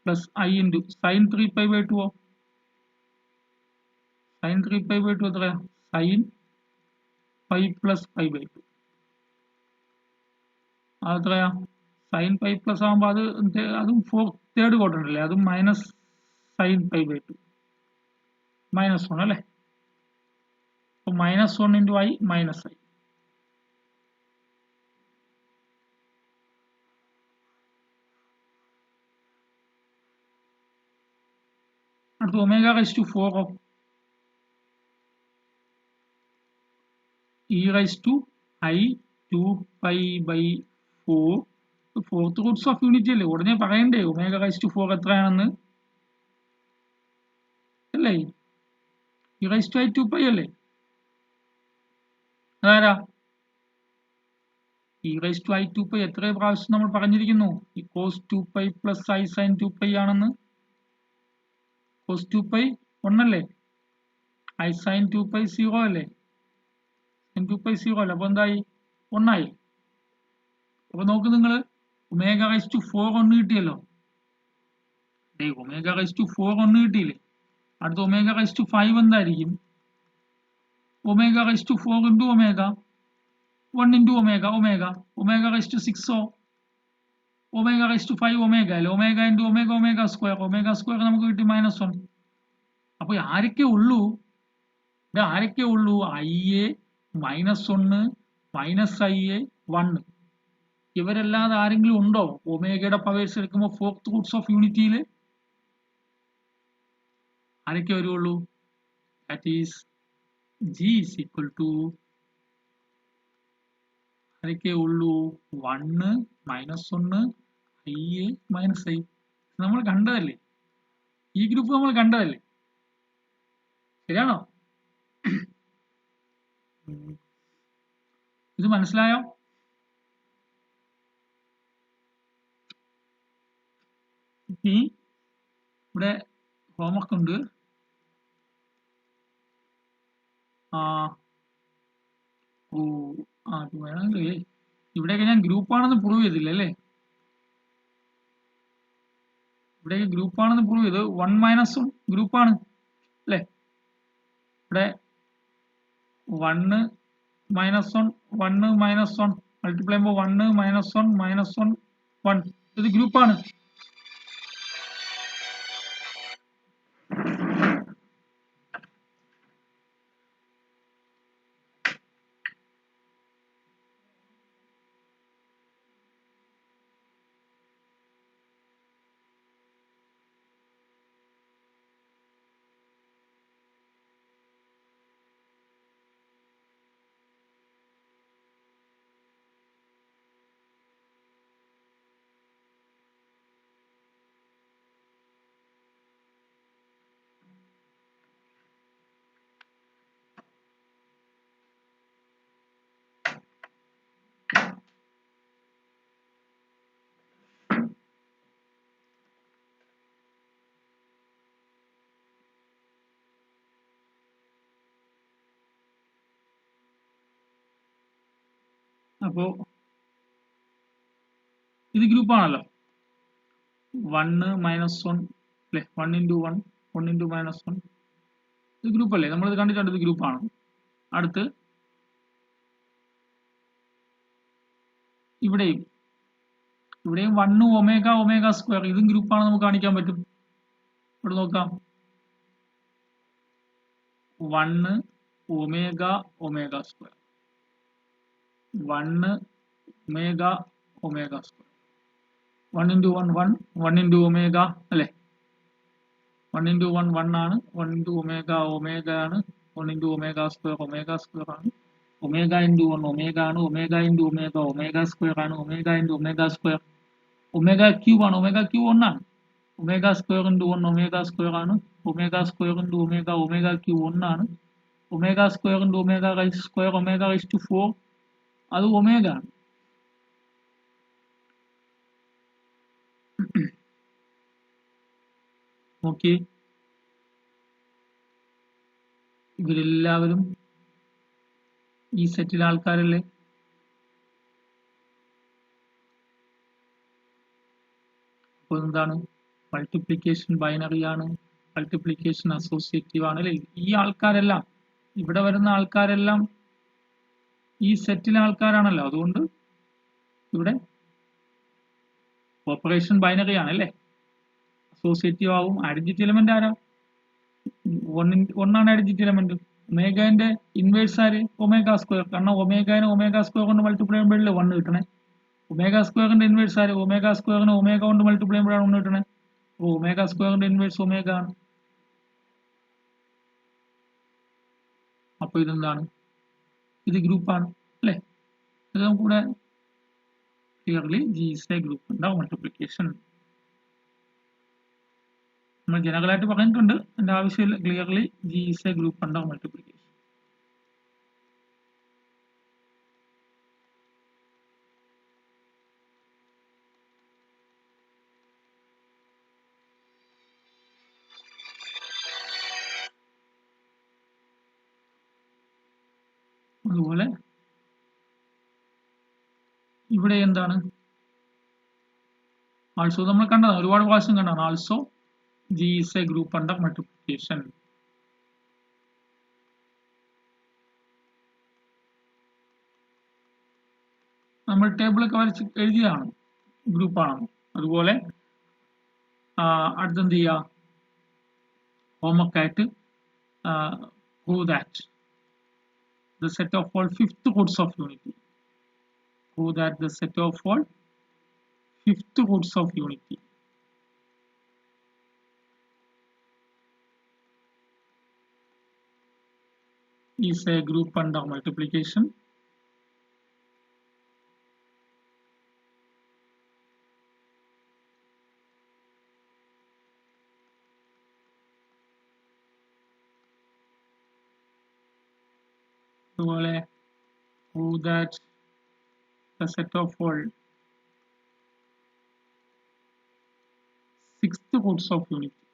plus I into sine 3π/2. Sine 3π/2 എത്രയാ? Sine 5 plus 5/2 അതെത്രയാ sine 5 plus ആകുമ്പോൾ അതും തേർഡ് ക്വാഡ്രന്റ് അല്ലേ, അതും മൈനസ് സൈൻ 5/2 -1 അല്ലേ. അപ്പൊ -1 ഇൻറ്റു ഐ മൈനസ് ഐ. അടുത്ത് omega raise to 4 of E raise to I 2π/4. Fourth roots of unity അല്ലേ, ഉടനെ പറയണ്ടേ ഒമേഗ റൈസ് ടു 4 എത്രയാണെന്ന് അല്ലേ. ഇ റൈസ് ടു ഐ 2π അല്ലേ, അതാരാ ഇ റൈസ് ടു ഐ 2π എത്ര പ്രാവശ്യം നമ്മൾ പറഞ്ഞിരിക്കുന്നു, ഈ കോസ് 2π പ്ലസ് ഐ സൈൻ 2π ആണെന്ന്. കോസ് 2π 1 അല്ലേ, ഐ സൈൻ 2π 0 അല്ലേ, സൈൻ 2π 0 അല്ലേ, അപ്പൊ എന്തായി 1 ആയി. അപ്പൊ നോക്ക് നിങ്ങൾ ഒമേഗ റൈസ് ടു 4 1 കിട്ടിയല്ലോ, ഒമേഗ റൈസ് ടു 4 1 കിട്ടിയില്ലേ. അടുത്ത ഒമേഗ റൈസ് ടു 5 എന്തായിരിക്കും, omega raise to 4 into omega 1 into omega omega omega raise to 6 omega raise to 5 omega അല്ലേ, omega into omega omega square നമുക്ക് കിട്ടി -1. അപ്പൊ ആരൊക്കെ ഉള്ളൂ, ഇത് ആരൊക്കെ ഉള്ളൂ, I A -1 minus I A 1. ഇവരല്ലാതെ ആരെങ്കിലും ഉണ്ടോ ഒമേഗയുടെ പവേഴ്സ് എടുക്കുമ്പോൾ ഫോർത്ത് റൂട്ട്സ് ഓഫ് യൂണിറ്റിയിൽ? ആരൊക്കെ വരുള്ളൂ, that is G is equal to ആരൊക്കെ ഉള്ളൂ 1 -1 ഐ എ മൈനസ് ഐ. നമ്മൾ കണ്ടതല്ലേ, ഈ ഗ്രൂപ്പ് നമ്മൾ കണ്ടതല്ലേ, ശരിയാണോ? ഇത് മനസ്സിലായോ? ഇനി ഇവിടെ ഹോംവർക്ക് ഉണ്ട്. വേണമെങ്കിൽ ഇവിടെയൊക്കെ ഞാൻ ഗ്രൂപ്പാണെന്ന് പ്രൂവ് ചെയ്തില്ല അല്ലേ, ഇവിടെയൊക്കെ ഗ്രൂപ്പാണെന്ന് പ്രൂവ് ചെയ്ത് 1 -1 ഗ്രൂപ്പാണ് അല്ലേ. ഇവിടെ 1 -1 1 -1 മൾട്ടിപ്ലൈ ചെയ്യുമ്പോൾ 1 -1 -1 1 ഇത് ഗ്രൂപ്പാണ്. അപ്പോ ഇത് ഗ്രൂപ്പാണല്ലോ, 1 -1 അല്ലെ, 1 ഇൻറ്റു 1 1 ഇൻറ്റു -1 ഇത് ഗ്രൂപ്പ് അല്ലേ, നമ്മളിത് കണ്ടിട്ടുണ്ട്, ഇത് ഗ്രൂപ്പാണ്. അടുത്ത് ഇവിടെയും 1 ഒമേഗ സ്ക്വയർ ഇതും ഗ്രൂപ്പാണ്, നമുക്ക് കാണിക്കാൻ പറ്റും. ഇവിടെ നോക്കാം 1 omega square 1 omega square 1 into 1 1 1 into omega അല്ലേ, 1 ഇൻറ്റു 1 1 ആണ്, 1 ഇൻറ്റു ഒമേഗ ആണ്, 1 ഇൻറ്റു ഒമേഗ സ്ക്വയർ ആണ്, ഒമേഗ ഇൻറ്റു 1 ഒമേഗ ആണ്, ഒമേഗ ഇൻറ്റു ഒമേഗ സ്ക്വയർ ആണ്, omega into omega square omega cube ആണ്, ഒമേഗ ക്യൂബ് 1 ആണ്, omega square into 1 omega square ആണ്, omega square into omega cube 1 ആണ്, omega square into omega raise square omega raise to 4 അത് omega ആണ്. Okay, ഇവരെല്ലാവരും ഈ സെറ്റിലെ ആൾക്കാരല്ലേ. അപ്പോൾ എന്താണ്, മൾട്ടിപ്ലിക്കേഷൻ ബൈനറി ആണ്, മൾട്ടിപ്ലിക്കേഷൻ അസോസിയേറ്റീവ് ആണ് അല്ലേ. ഈ ആൾക്കാരെല്ലാം ഇവിടെ വരുന്ന ആൾക്കാരെല്ലാം ഈ സെറ്റിലെ ആൾക്കാരാണല്ലോ, അതുകൊണ്ട് ഇവിടെ ഓപ്പറേഷൻ ബൈനറി ആണ് അല്ലേ, അസോസിയേറ്റീവ് ആവും. ഐഡന്റിറ്റി എലമെന്റ് ആരാ? ഒന്നാണ് ഐഡന്റിറ്റി എലമെന്റ്. ഒമേഗന്റെ ഇൻവേഴ്സ് ആര്? Omega square. കാരണം ഒമേഗനെ ഒമേഗ സ്ക്വയർ കൊണ്ട് മൾട്ടിപ്ലൈ ചെയ്യുമ്പോഴല്ലേ 1 കിട്ടണേ. ഒമേഗ സ്ക്വയറിന്റെ ഇൻവേഴ്സ് ആര്? ഒമേഗ സ്ക്വയറിന് ഒമേഗ കൊണ്ട് മൾട്ടിപ്ലൈ ചെയ്യുമ്പോഴാണ് 1 കിട്ടണേ. അപ്പോൾ ഒമേഗ സ്ക്വയറിന്റെ ഇൻവേഴ്സ് ഒമേഗ ആണ്. അപ്പോൾ ഇതെന്താണ്? ഇത് ഗ്രൂപ്പാണ് അല്ലേ. ഇത് നമുക്കിവിടെ clearly G is A group ഉണ്ടാവും മൾട്ടിപ്ലിക്കേഷൻ. നമ്മൾ ജനറലായിട്ട് പറഞ്ഞിട്ടുണ്ട്, അതിന്റെ ആവശ്യമില്ല. Clearly G is A group ഉണ്ടാവും മൾട്ടിപ്ലിക്കേഷൻ. അതുപോലെ ഇവിടെ എന്താണ്? ആൾസോ നമ്മൾ കണ്ടതാണ്, ഒരുപാട് പ്രാവശ്യം കണ്ടതാണ്. Also G is A group under multiplication. നമ്മൾ ടേബിളൊക്കെ വരച്ച് എഴുതിയതാണ് ഗ്രൂപ്പാണെന്ന്. അതുപോലെ അടുത്തെന്ത് ചെയ്യുക? ഹോംവർക്ക് ആയിട്ട് prove that the set of all fifth roots of unity. Prove that the set of all fifth roots of unity is a group under multiplication. അതുപോലെ prove that the set of all sixth roots of unity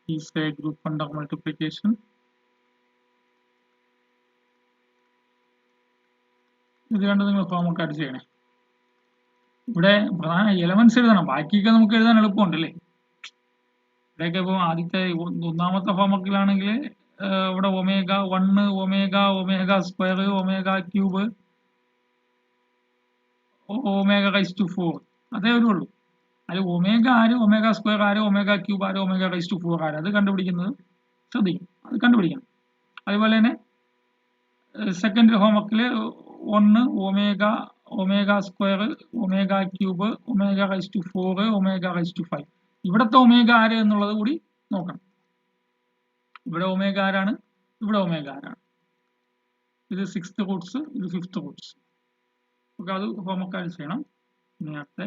is a group under multiplication. ഇത് കണ്ട് നിങ്ങൾ homework ആയിട്ട് ചെയ്യണേ. ഇവിടെ പ്രധാന elements എഴുതണം, ബാക്കിയൊക്കെ നമുക്ക് എഴുതാൻ എളുപ്പമുണ്ടല്ലേ. ഇവിടെയൊക്കെ ഇപ്പോൾ ആദ്യത്തെ ഒന്നാമത്തെ ഹോംവർക്കിലാണെങ്കിൽ ഇവിടെ omega 1, omega square, omega cube, omega raise to 4 അതേ വരുള്ളൂ. അതിൽ ഒമേഗ ആര്, ഒമേഗ സ്ക്വയർ ആര്, ഒമേഗ ക്യൂബ് ആര്, ഒമേഗ റൈസ് ടു 4 ആര്, അത് കണ്ടുപിടിക്കുന്നത് ശ്രദ്ധിക്കും, അത് കണ്ടുപിടിക്കണം. അതുപോലെ തന്നെ സെക്കൻഡ് ഹോംവർക്കിൽ 1 omega square, omega cube, omega raise to 4, omega raise to 5. ഇവിടത്തെ ഒമേഗ ആര് എന്നുള്ളത് കൂടി നോക്കണം. ഇവിടെ ഒമേഗ ആരാണ്, ഇവിടെ ഒമേഗ ആരാണ്. ഇത് 6th റൂട്ട്സ്, ഇത് 5th റൂട്ട്സ്. ഓക്കെ, അത് ഹോംവർക്ക് ആയിട്ട് ചെയ്യണം. നേരത്തെ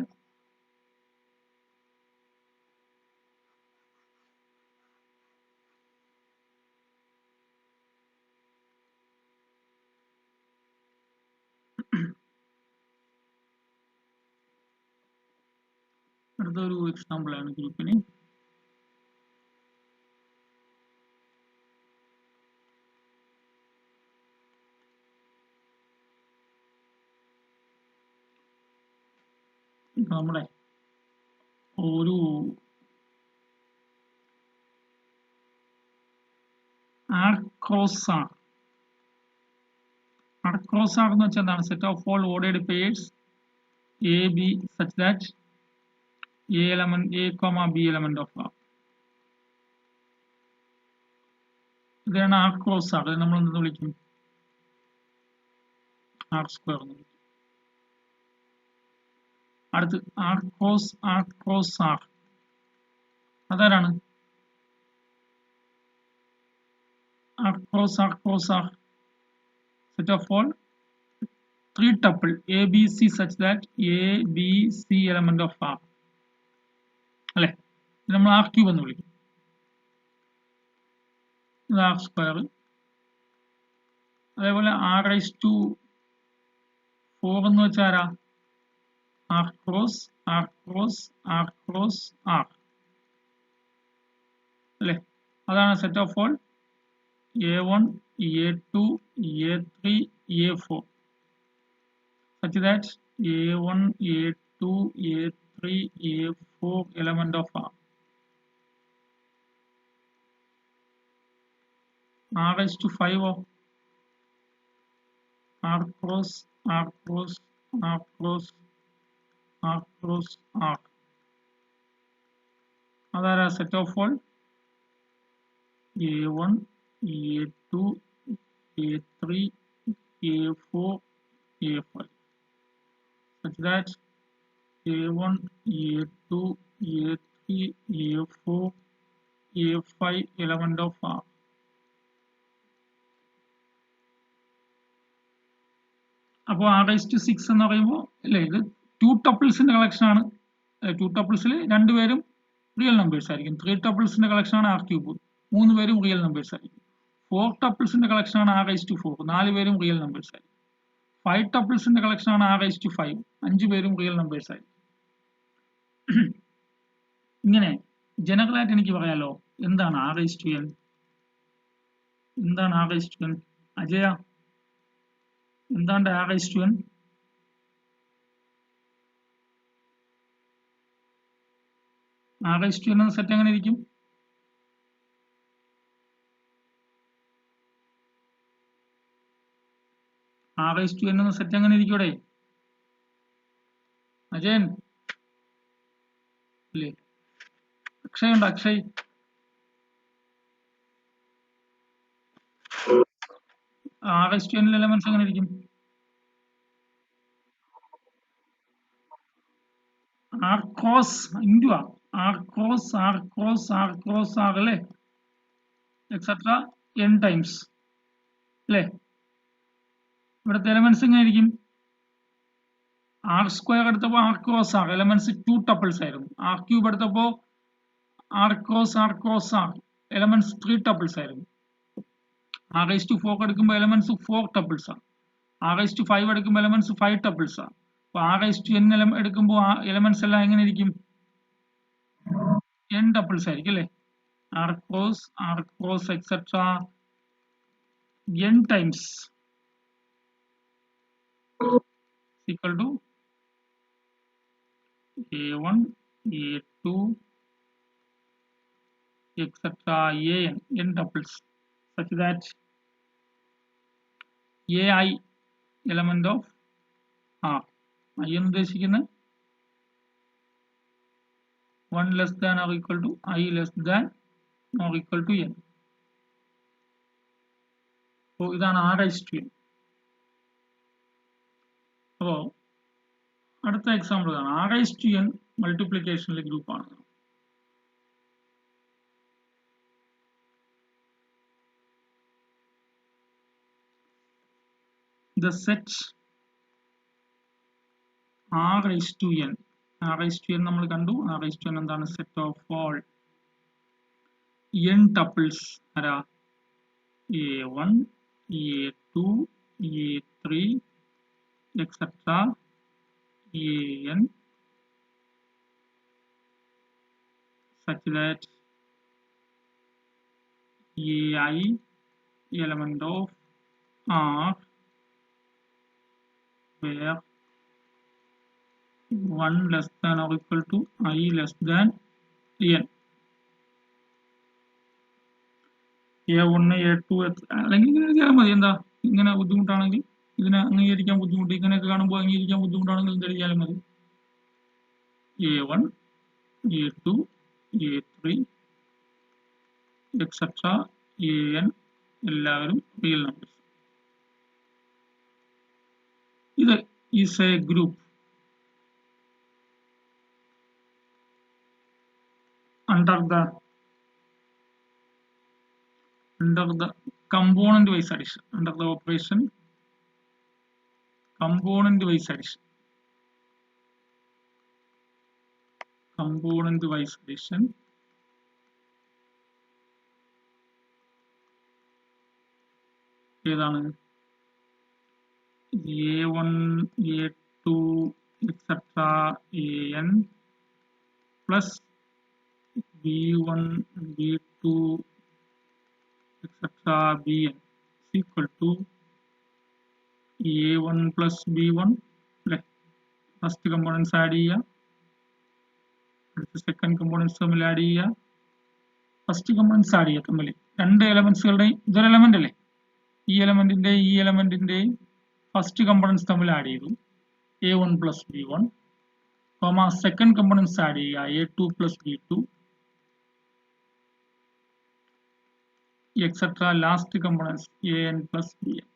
അടുത്തൊരു എക്സാമ്പിൾ ആണ് ഗ്രൂപ്പിന്. നമ്മുടെ ഒരു ആർക്രോസാർ എന്ന് വെച്ചാൽ എന്താണ്? Set of all ordered pairs A be such that A element A comma B element of R. ഇതാണ് ആർക്രോസാർ. ഇത് നമ്മൾ എന്തെന്ന് വിളിക്കും? ആർ സ്ക്വയർ എന്ന് വിളിക്കും. അടുത്ത് ആർക്രോസാർ അതാരാണ്? R cross R set of all 3 tuple A B C such that A B C element of R അല്ലെ, നമ്മൾ ആർ ക്യൂബ് എന്ന് വിളിക്കും. ഇത് ആർ സ്ക്വയർ. അതേപോലെ ആർ റൈസ് ടു 4 എന്ന് വെച്ചാൽ ആരാ? ആർ ക്രോസ് ആർ അല്ലെ. അതാണ് set of all A1 A2 A3 A4 such that A1 A2 A3 A4 element of R. r raised to 5 of r cross r cross r cross r cross r. അതാരാ set of all a1 a2 a3 a4 a5 such that a1 a2 a3 a4 a5 element of r. അപ്പോൾ r raised to 6 എന്ന് പറയുമ്പോൾ അല്ലേ ഇത് 2 ടപ്പിൾസിന്റെ collection ആണ്. 2 ടപ്പിൾസിൽ രണ്ടുപേരും real numbers ആയിരിക്കും. 3 ടപ്പിൾസിന്റെ collection ആണ് r ക്യൂബ്, 3 പേരും റിയൽ നമ്പേഴ്സ് ആയിരിക്കും. 4 ടപ്പിൾസിന്റെ കളക്ഷൻ ആണ് r raised to 4, 4 പേരും റിയൽ നമ്പേഴ്സ് ആയിരിക്കും. 5 ടപ്പിൾസിന്റെ കളക്ഷൻ ആണ് r raised to 5, 5 പേരും റിയൽ നമ്പേഴ്സ് ആയിരിക്കും. ഇങ്ങനെ ജനറൽ ആയിട്ട് എനിക്ക് പറയാലോ എന്താണ് r raised to n, എന്താണ് r raised to n? Ajaya എന്താണ് r raised to n? r raised to n എന്ന സെറ്റ് എങ്ങനെ ഇരിക്കും? r raised to n എന്ന സെറ്റ് എങ്ങനെ ഇരിക്കും ഇവിടെ? അജയൻ ഇല്ലേ? അക്ഷയ് ഉണ്ട്, Akshay. r raised to n elements എങ്ങനെ ഇരിക്കും? r cross into r cross r cross r cross r അല്ലേ, എക്സെട്ര n ടൈംസ് അല്ലേ? ഇവിടുത്തെ എലമെന്റ്സ് എങ്ങനെ ഇരിക്കും? r സ്ക്വയർ എടുത്തപ്പോൾ r cross r elements 2 tuples ആയിരുന്നു. r ക്യൂബ് എടുത്തപ്പോൾ r cross r elements 3 tuples ആയിരുന്നു. r raised to 4 എടുക്കുമ്പോൾ എലമെന്റ്സ് 4 ടപ്പിൾസ് ആണ്. r raised to 5 എടുക്കുമ്പോൾ എലമെന്റ്സ് 5 ടപ്പിൾസ് ആണ്. അപ്പോൾ r raised to n എടുക്കുമ്പോൾ എലമെന്റ്സ് എല്ലാം എങ്ങനെ ഇരിക്കും? n ടപ്പിൾസ് ആയിരിക്കും അല്ലേ? r cross etcetera n times equal to a1 a2 etc. n tuples such that ai element of r i എന്ന് ഉദ്ദേശിക്കുന്നത് 1 less than or equal to I less than or equal to n. അപ്പോൾ ഇതാണ് r raised to n. അപ്പോൾ അടുത്ത example ആണ് r raised to n മൾട്ടിപ്ലിക്കേഷനിലെ group ആണ്. The set r raised to n, r raised to n നമ്മൾ കണ്ടു. r raised to n എന്താണ്? Set of all n tuples ആരാ? a1 a2 a3 etc. an such that ai element of r where 1 less than or equal to I less than n. a1 a2 അല്ലെങ്കിൽ ഇങ്ങനെ എഴുതിയാൽ മതി. എന്താ ഇങ്ങനെ ബുദ്ധിമുട്ടാണെങ്കിൽ ഇതിനെ അംഗീകരിക്കാൻ ബുദ്ധിമുട്ട്, ഇങ്ങനെയൊക്കെ കാണുമ്പോൾ അംഗീകരിക്കാൻ ബുദ്ധിമുട്ടാണെങ്കിൽ എന്ത് എഴുതിയാലും മതി. a1 a2 a3 etcetera an എല്ലാവരും റിയൽ നമ്പേഴ്സ്. ഇത് is a group under the component wise addition, under the operation component wise addition. Component wise addition ഏതാണ്? a1 a2 etc. an plus b1 b2 etc. bn is equal to a1 plus b1 അല്ലേ? First components add ചെയ്യുക, അടുത്ത second components തമ്മിൽ add ചെയ്യുക, first components add ചെയ്യുക തമ്മിൽ രണ്ട് എലമെന്റ്സുകളുടെയും ഇതൊരു എലമെന്റ് അല്ലേ, ഈ എലമെന്റിന്റെയും ഫസ്റ്റ് കമ്പോണൻസ് തമ്മിൽ ആഡ് ചെയ്തു a1 plus b1, second components add ചെയ്യുക a2 plus b2, etcetera last components an plus bn.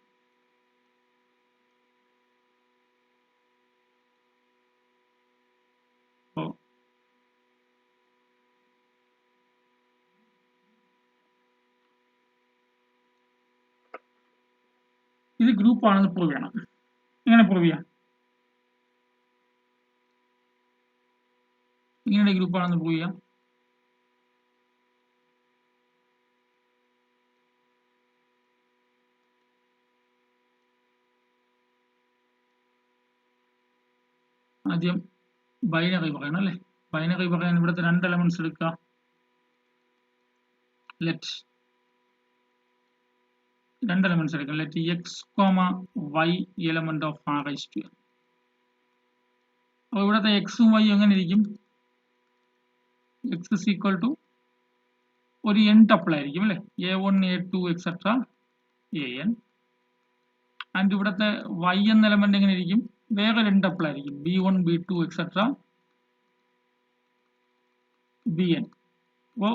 ഇത് ഗ്രൂപ്പ് ആണെന്ന് പ്രൂവ് ചെയ്യണം. എങ്ങനെ പ്രൂവ് ചെയ്യാം? ഇങ്ങനെ ഗ്രൂപ്പ് ആണെന്ന് പ്രൂവ് ചെയ്യാം. ആദ്യം ബൈനറി പറയണം അല്ലേ. ബൈനറി പറയാൻ ഇവിടുത്തെ രണ്ട് എലമെന്റ്സ് എടുക്കുക. രണ്ട് എലമെന്റ്സ് എടുക്കാം. Let X comma Y element of r raised to n. അപ്പോൾ ഇവിടുത്തെ എക്സും വൈ എങ്ങനെ ഇരിക്കും? എക്സ് ഇസ് ഈക്വൽ ടു ഒരു n ടപ്പിൾ ആയിരിക്കും അല്ലേ, a1 a2 etcetera an. And ഇവിടുത്തെ y എന്ന എലമെന്റ് എങ്ങനെ ഇരിക്കും? വേറെ n ടപ്പിൾ ആയിരിക്കും, b1 b2 എക്സെട്ര bn. അപ്പോൾ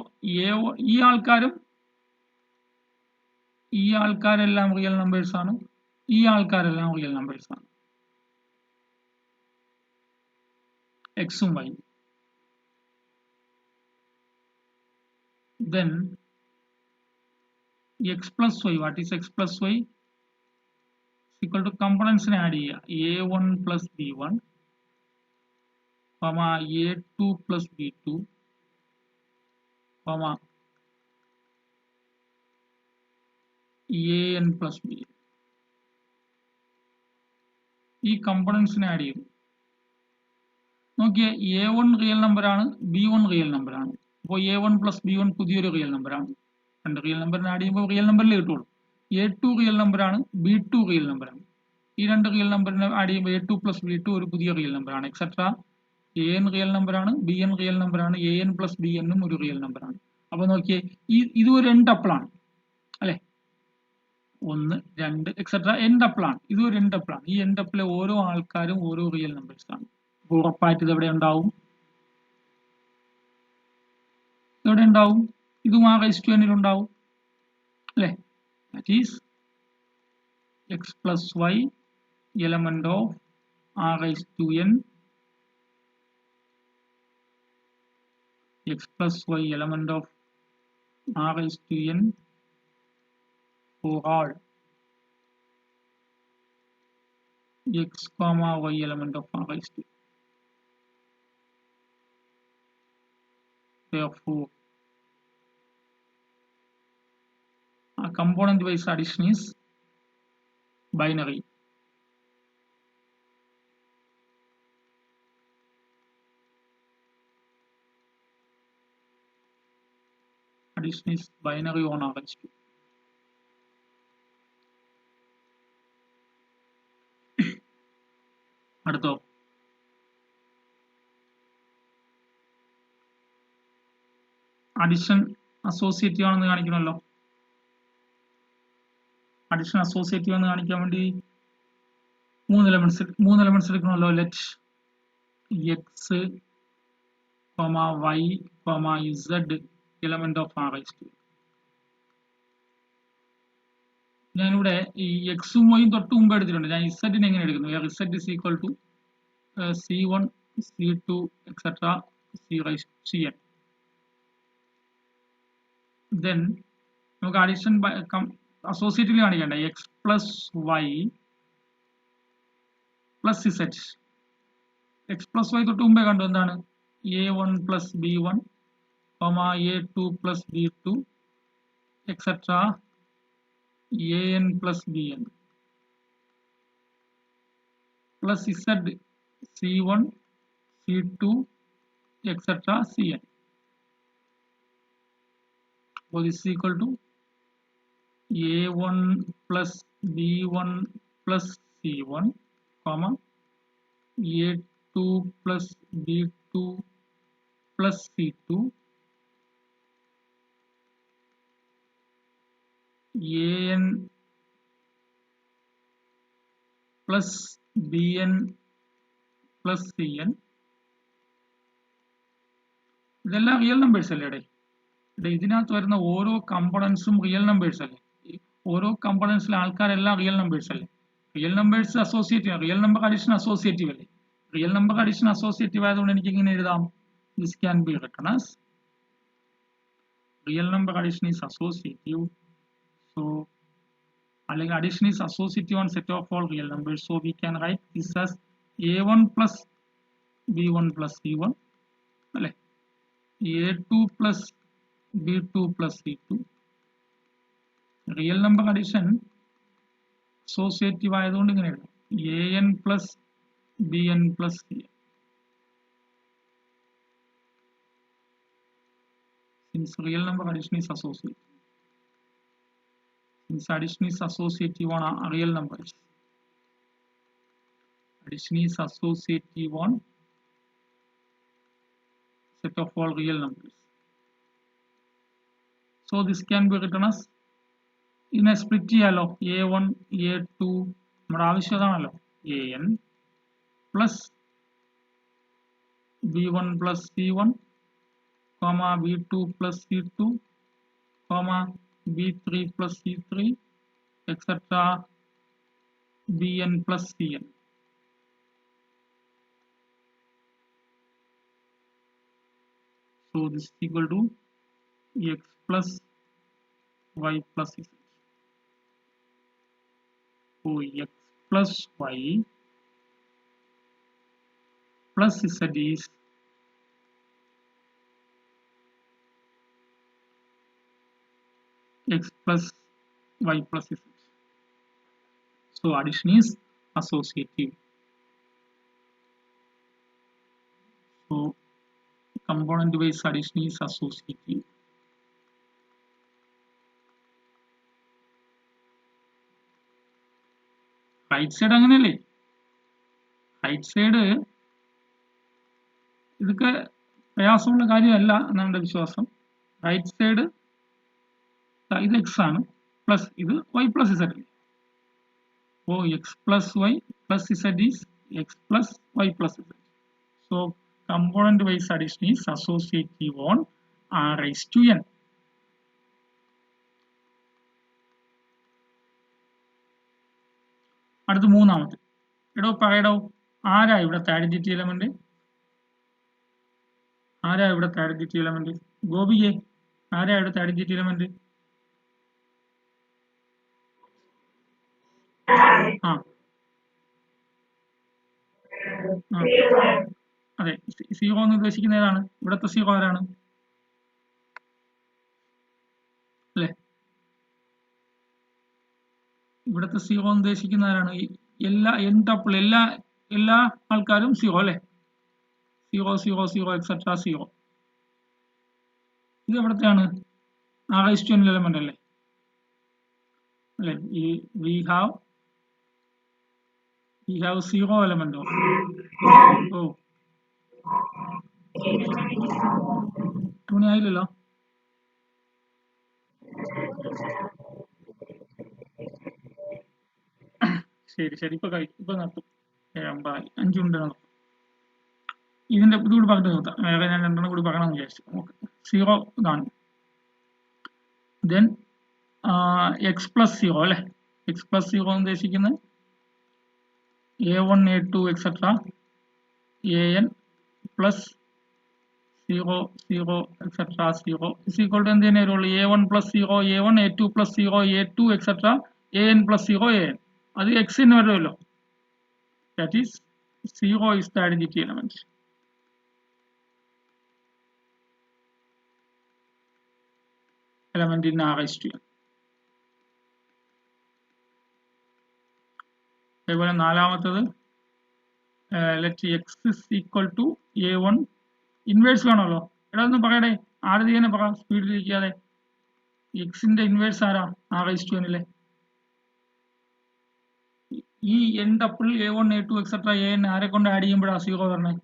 ഈ ആൾക്കാരെല്ലാം റിയൽ നമ്പേഴ്സ് ആണ്, ഈ ആൾക്കാരെല്ലാം റിയൽ നമ്പേഴ്സ് ആണ്, എക്സും Y. then x plus y, what is x plus y? equal to components ne add cheya a1 plus b1 comma a2 plus b2 comma an plus b. ഈ കമ്പോണൻസിനെ add ചെയ്തു. നോക്കിയേ, a1 real number ആണ്, b1 real number ആണ്. അപ്പോൾ a1 plus b1 പുതിയൊരു real number ആണ്. രണ്ട് real നമ്പറിനെ ആഡ് ചെയ്യുമ്പോൾ റിയൽ നമ്പറിൽ കിട്ടുള്ളൂ. a2 റിയൽ നമ്പർ ആണ്, b2 റിയൽ നമ്പർ ആണ്. ഈ രണ്ട് റിയൽ നമ്പറിനെ ആഡ് ചെയ്യുമ്പോൾ a2 പ്ലസ് b2 ഒരു പുതിയ റിയൽ നമ്പർ ആണ്, എക്സെട്ര an റിയൽ നമ്പർ ആണ്, bn റിയൽ നമ്പർ ആണ്, an പ്ലസ് bn ഒരു റിയൽ നമ്പർ ആണ്. അപ്പോൾ നോക്കിയേ, ഇത് ഒരു n ടപ്പിൾ ആണ് അല്ലെ, 1 2 എക്സെട്ര n ടപ്പിൾ ആണ്. ഇത് ഒരു n ടപ്പിൾ ആണ്. ഈ n ടപ്പിലെ ഓരോ ആൾക്കാരും ഓരോ റിയൽ നമ്പേഴ്സ് ആണ്. ഉറപ്പായിട്ട് ഇത് എവിടെ ഉണ്ടാവും? എവിടെ ഉണ്ടാവും? ഇതും r raised to n ൽ ഉണ്ടാവും അല്ലെ. That is x plus y element of r raised to n, x plus y element of r raised to n for all x comma y element of r raised to n. Therefore component wise addition is binary. Addition is binary on r raised to. അടുത്തോ, addition associative ആണെന്ന് കാണിക്കണമല്ലോ. Addition associative എന്ന് കാണിക്കാൻ വേണ്ടി മൂന്ന് elements എടുക്കണമല്ലോ. Let X comma y comma z element of r raised to. ഞാനിവിടെ ഈ എക്സും വൈയും തൊട്ട് മുമ്പ് എടുത്തിട്ടുണ്ട്. ഞാൻ ഇസഡിനെ എങ്ങനെ എടുക്കുന്നു? Z is equal to c1 c2 etcetera c raised to cn. then നമുക്ക് അഡിഷൻ അസോസിയേറ്റീവ് കാണിക്കണ്ട. X plus y plus z. X plus y തൊട്ട് മുമ്പേ കണ്ടു, എന്താണ്? a1 plus b1 a2 plus b2 etcetera an plus bn plus z c1 c2 etcetera cn. So this is equal to a1 plus b1 plus c1 comma a2 plus b2 plus c2 an plus bn plus cn ഇതെല്ലാം real numbers അല്ലേ ഇതിനകത്ത് വരുന്ന ഓരോ കമ്പോണൻസും real numbers അല്ലേ? ഓരോ കമ്പോണൻസിലെ ആൾക്കാരെല്ലാം real numbers അല്ലേ? Real numbers associative, real number addition associative അല്ലേ? റിയൽ നമ്പർ അഡീഷൻ അസോസിയേറ്റീവ് ആയതുകൊണ്ട് എനിക്ക് ഇങ്ങനെ എഴുതാം, this can be written as real number addition is associative. So അല്ലെങ്കിൽ addition is associative on set of all real numbers, so we can write this as a1 plus b1 plus c1 അല്ലെ, a2 plus b2 plus c2. Real number addition associative ആയതുകൊണ്ട് ഇങ്ങനെ എഴുതാം, an plus bn plus cn. Since real number addition is associative, since addition is associative on real numbers, addition is associative on set of all real numbers, so this can be written as in a split ചെയ്യാലോ, a1 a2 നമ്മുടെ ആവശ്യം അതാണല്ലോ, an plus b1 plus c1 comma b2 plus c2 comma b3 plus c3 etc bn plus cn. So this is equal to x plus y plus z. So x plus y plus z is x plus y plus z. So addition is associative. So component wise addition is associative. Right side അങ്ങനെയല്ലേ? Right side ഇതൊക്കെ പ്രയാസമുള്ള കാര്യമല്ല എന്നാണ് എൻ്റെ വിശ്വാസം. Right side ഇത് x ആണ്, plus ഇത് വൈ പ്ലസ് ഇസഡ് അല്ലേ? Oh x plus y plus z is x plus y plus z. So component wise addition is associative on r raised to n. അടുത്ത മൂന്നാമത്തെ, എടോ പറയടോ, ആരാ ഇവിടുത്തെ ഐഡന്റിറ്റി എലമെന്റ്? ആരാ ഇവിടുത്തെ ഐഡന്റിറ്റി എലമെന്റ്? ഗോപിയെ, ആരാ ഇവിടുത്തെ ഐഡന്റിറ്റി എലമെന്റ്? ആ അതെ, സീറോ എന്ന് ഉദ്ദേശിക്കുന്ന ഏതാണ്? ഇവിടുത്തെ സീറോ ആരാണ് അല്ലെ? ഇവിടുത്തെ സീറോ എന്ന് ഉദ്ദേശിക്കുന്ന ആരാണ്? എല്ലാ എൻ ടപ്പിൾ എല്ലാ ആൾക്കാരും സീറോ അല്ലെ? Zero zero zero et cetera zero. ഇത് എവിടത്തെയാണ്? r raised to n element അല്ലേ? അല്ലെ, ഈ we have zero element of ടൂണി ആയില്ലല്ലോ. ശരി ശരി, ഇപ്പൊ നിർത്തും. 5 മിനിറ്റ് നിർത്തും. ഇതിന്റെ ഇതുകൂടി പറഞ്ഞിട്ട് നിർത്താം, വേറെ ഞാൻ 2 കൂടി പറയണമെന്ന് വിചാരിച്ചു. ഓക്കെ, സീറോ ഇതാണ്. ദെൻ എക്സ് പ്ലസ് സീറോ അല്ലെ? എക്സ് പ്ലസ് സീറോ എന്ന് ഉദ്ദേശിക്കുന്നത് a1 a2 etc an plus 0 0 etc 0 is equal to എന്ത് തന്നെ വരുള്ളൂ? a1 plus 0 a1 a2 plus 0 a2 etc an plus 0 an. അത് x ന് വരുമല്ലോ. That is 0 is the identity element. Element in r raised to n. അതേപോലെ നാലാമത്തത്, let X is equal to a1 inverse വേണമല്ലോ. എടാ ഒന്ന് പറയടേ, ആദ്യം തന്നെ പറ, സ്പീഡിലിരിക്കാതെ. എക്സിന്റെ ഇൻവേഴ്സ് ആരാ? r raised to n ലെ ഈ n tuple a1 a2 etc an ആരെ കൊണ്ട് ആഡ് ചെയ്യുമ്പോഴാണ് സീറോ വരണേ?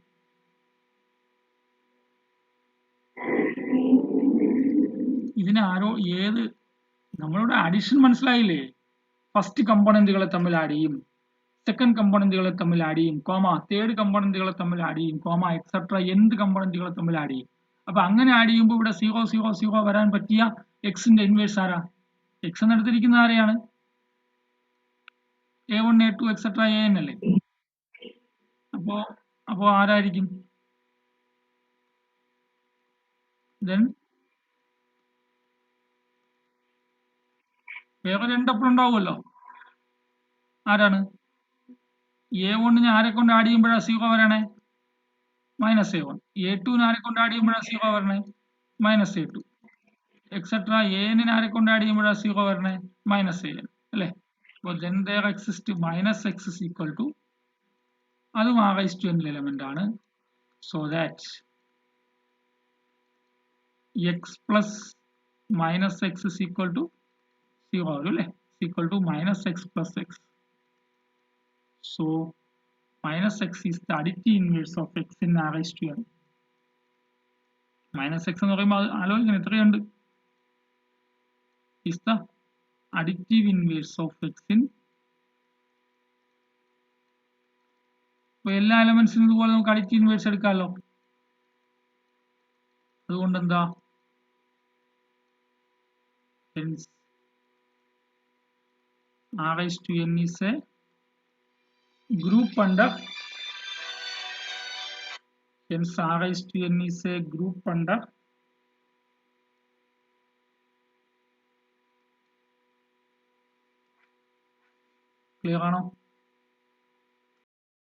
ഇതിന് ആരോ ഏത് നമ്മളുടെ അഡീഷൻ മനസ്സിലായില്ലേ? ഫസ്റ്റ് കമ്പോണന്റുകളെ തമ്മിൽ ആഡ് ചെയ്യും, സെക്കൻഡ് കമ്പോണന്റുകളെ തമ്മിൽ ആഡ് ചെയ്യും, കോമ തേർഡ് കമ്പോണന്റുകളെ തമ്മിൽ ആഡ് ചെയ്യും, കോമ എക്സെട്ര എന്ത് കമ്പോണന്റുകളെ തമ്മിൽ ആഡ് ചെയ്യും. അപ്പൊ അങ്ങനെ ആഡ് ചെയ്യുമ്പോൾ ഇവിടെ 0 0 0 വരാൻ പറ്റിയ എക്സിന്റെ ഇൻവേഴ്സ് ആരാ? എക്സ് എന്നെടുത്തിരിക്കുന്ന ആരെയാണ്? A1 A2 എക്സെട്ര AN അല്ലേ? അപ്പോ അപ്പോ ആരായിരിക്കും? ദെൻ വേറെ രണ്ടപ്പോൾ ഉണ്ടാവുമല്ലോ. ആരാണ്? A1 ആരെ കൊണ്ട് ആഡ് ചെയ്യുമ്പോഴാണ് 0 വരണേ? -A1. A2 ആരെ കൊണ്ട് ആഡ് ചെയ്യുമ്പോഴാണ് 0 വരണേ? -A2. എക്സെട്ര AN ആരെ കൊണ്ട് ആഡ് ചെയ്യുമ്പോഴാണ് 0 വരണേ? -AN അല്ലേ? അപ്പോൾ then there exists -x is equal to, അതും r⁻n എലമെന്റ് ആണ്. So that x plus -x is equal to 0 വരും അല്ലേ? equal to -x plus x. So -x is the additive inverse of x in r⁻n. -x എന്ന് പറയുമ്പോൾ ആലോചിക്കണം എത്രയുണ്ട്? is the additive inverse of x in, അപ്പോൾ എല്ലാ എലമെന്റ്സിനും ഇതുപോലെ നമുക്ക് അഡിറ്റീവ് ഇൻവേഴ്സ് എടുക്കാമല്ലോ. അതുകൊണ്ട് എന്താ, hence r⁻n is a group under, hence r⁻n is a group under clear ആണോ?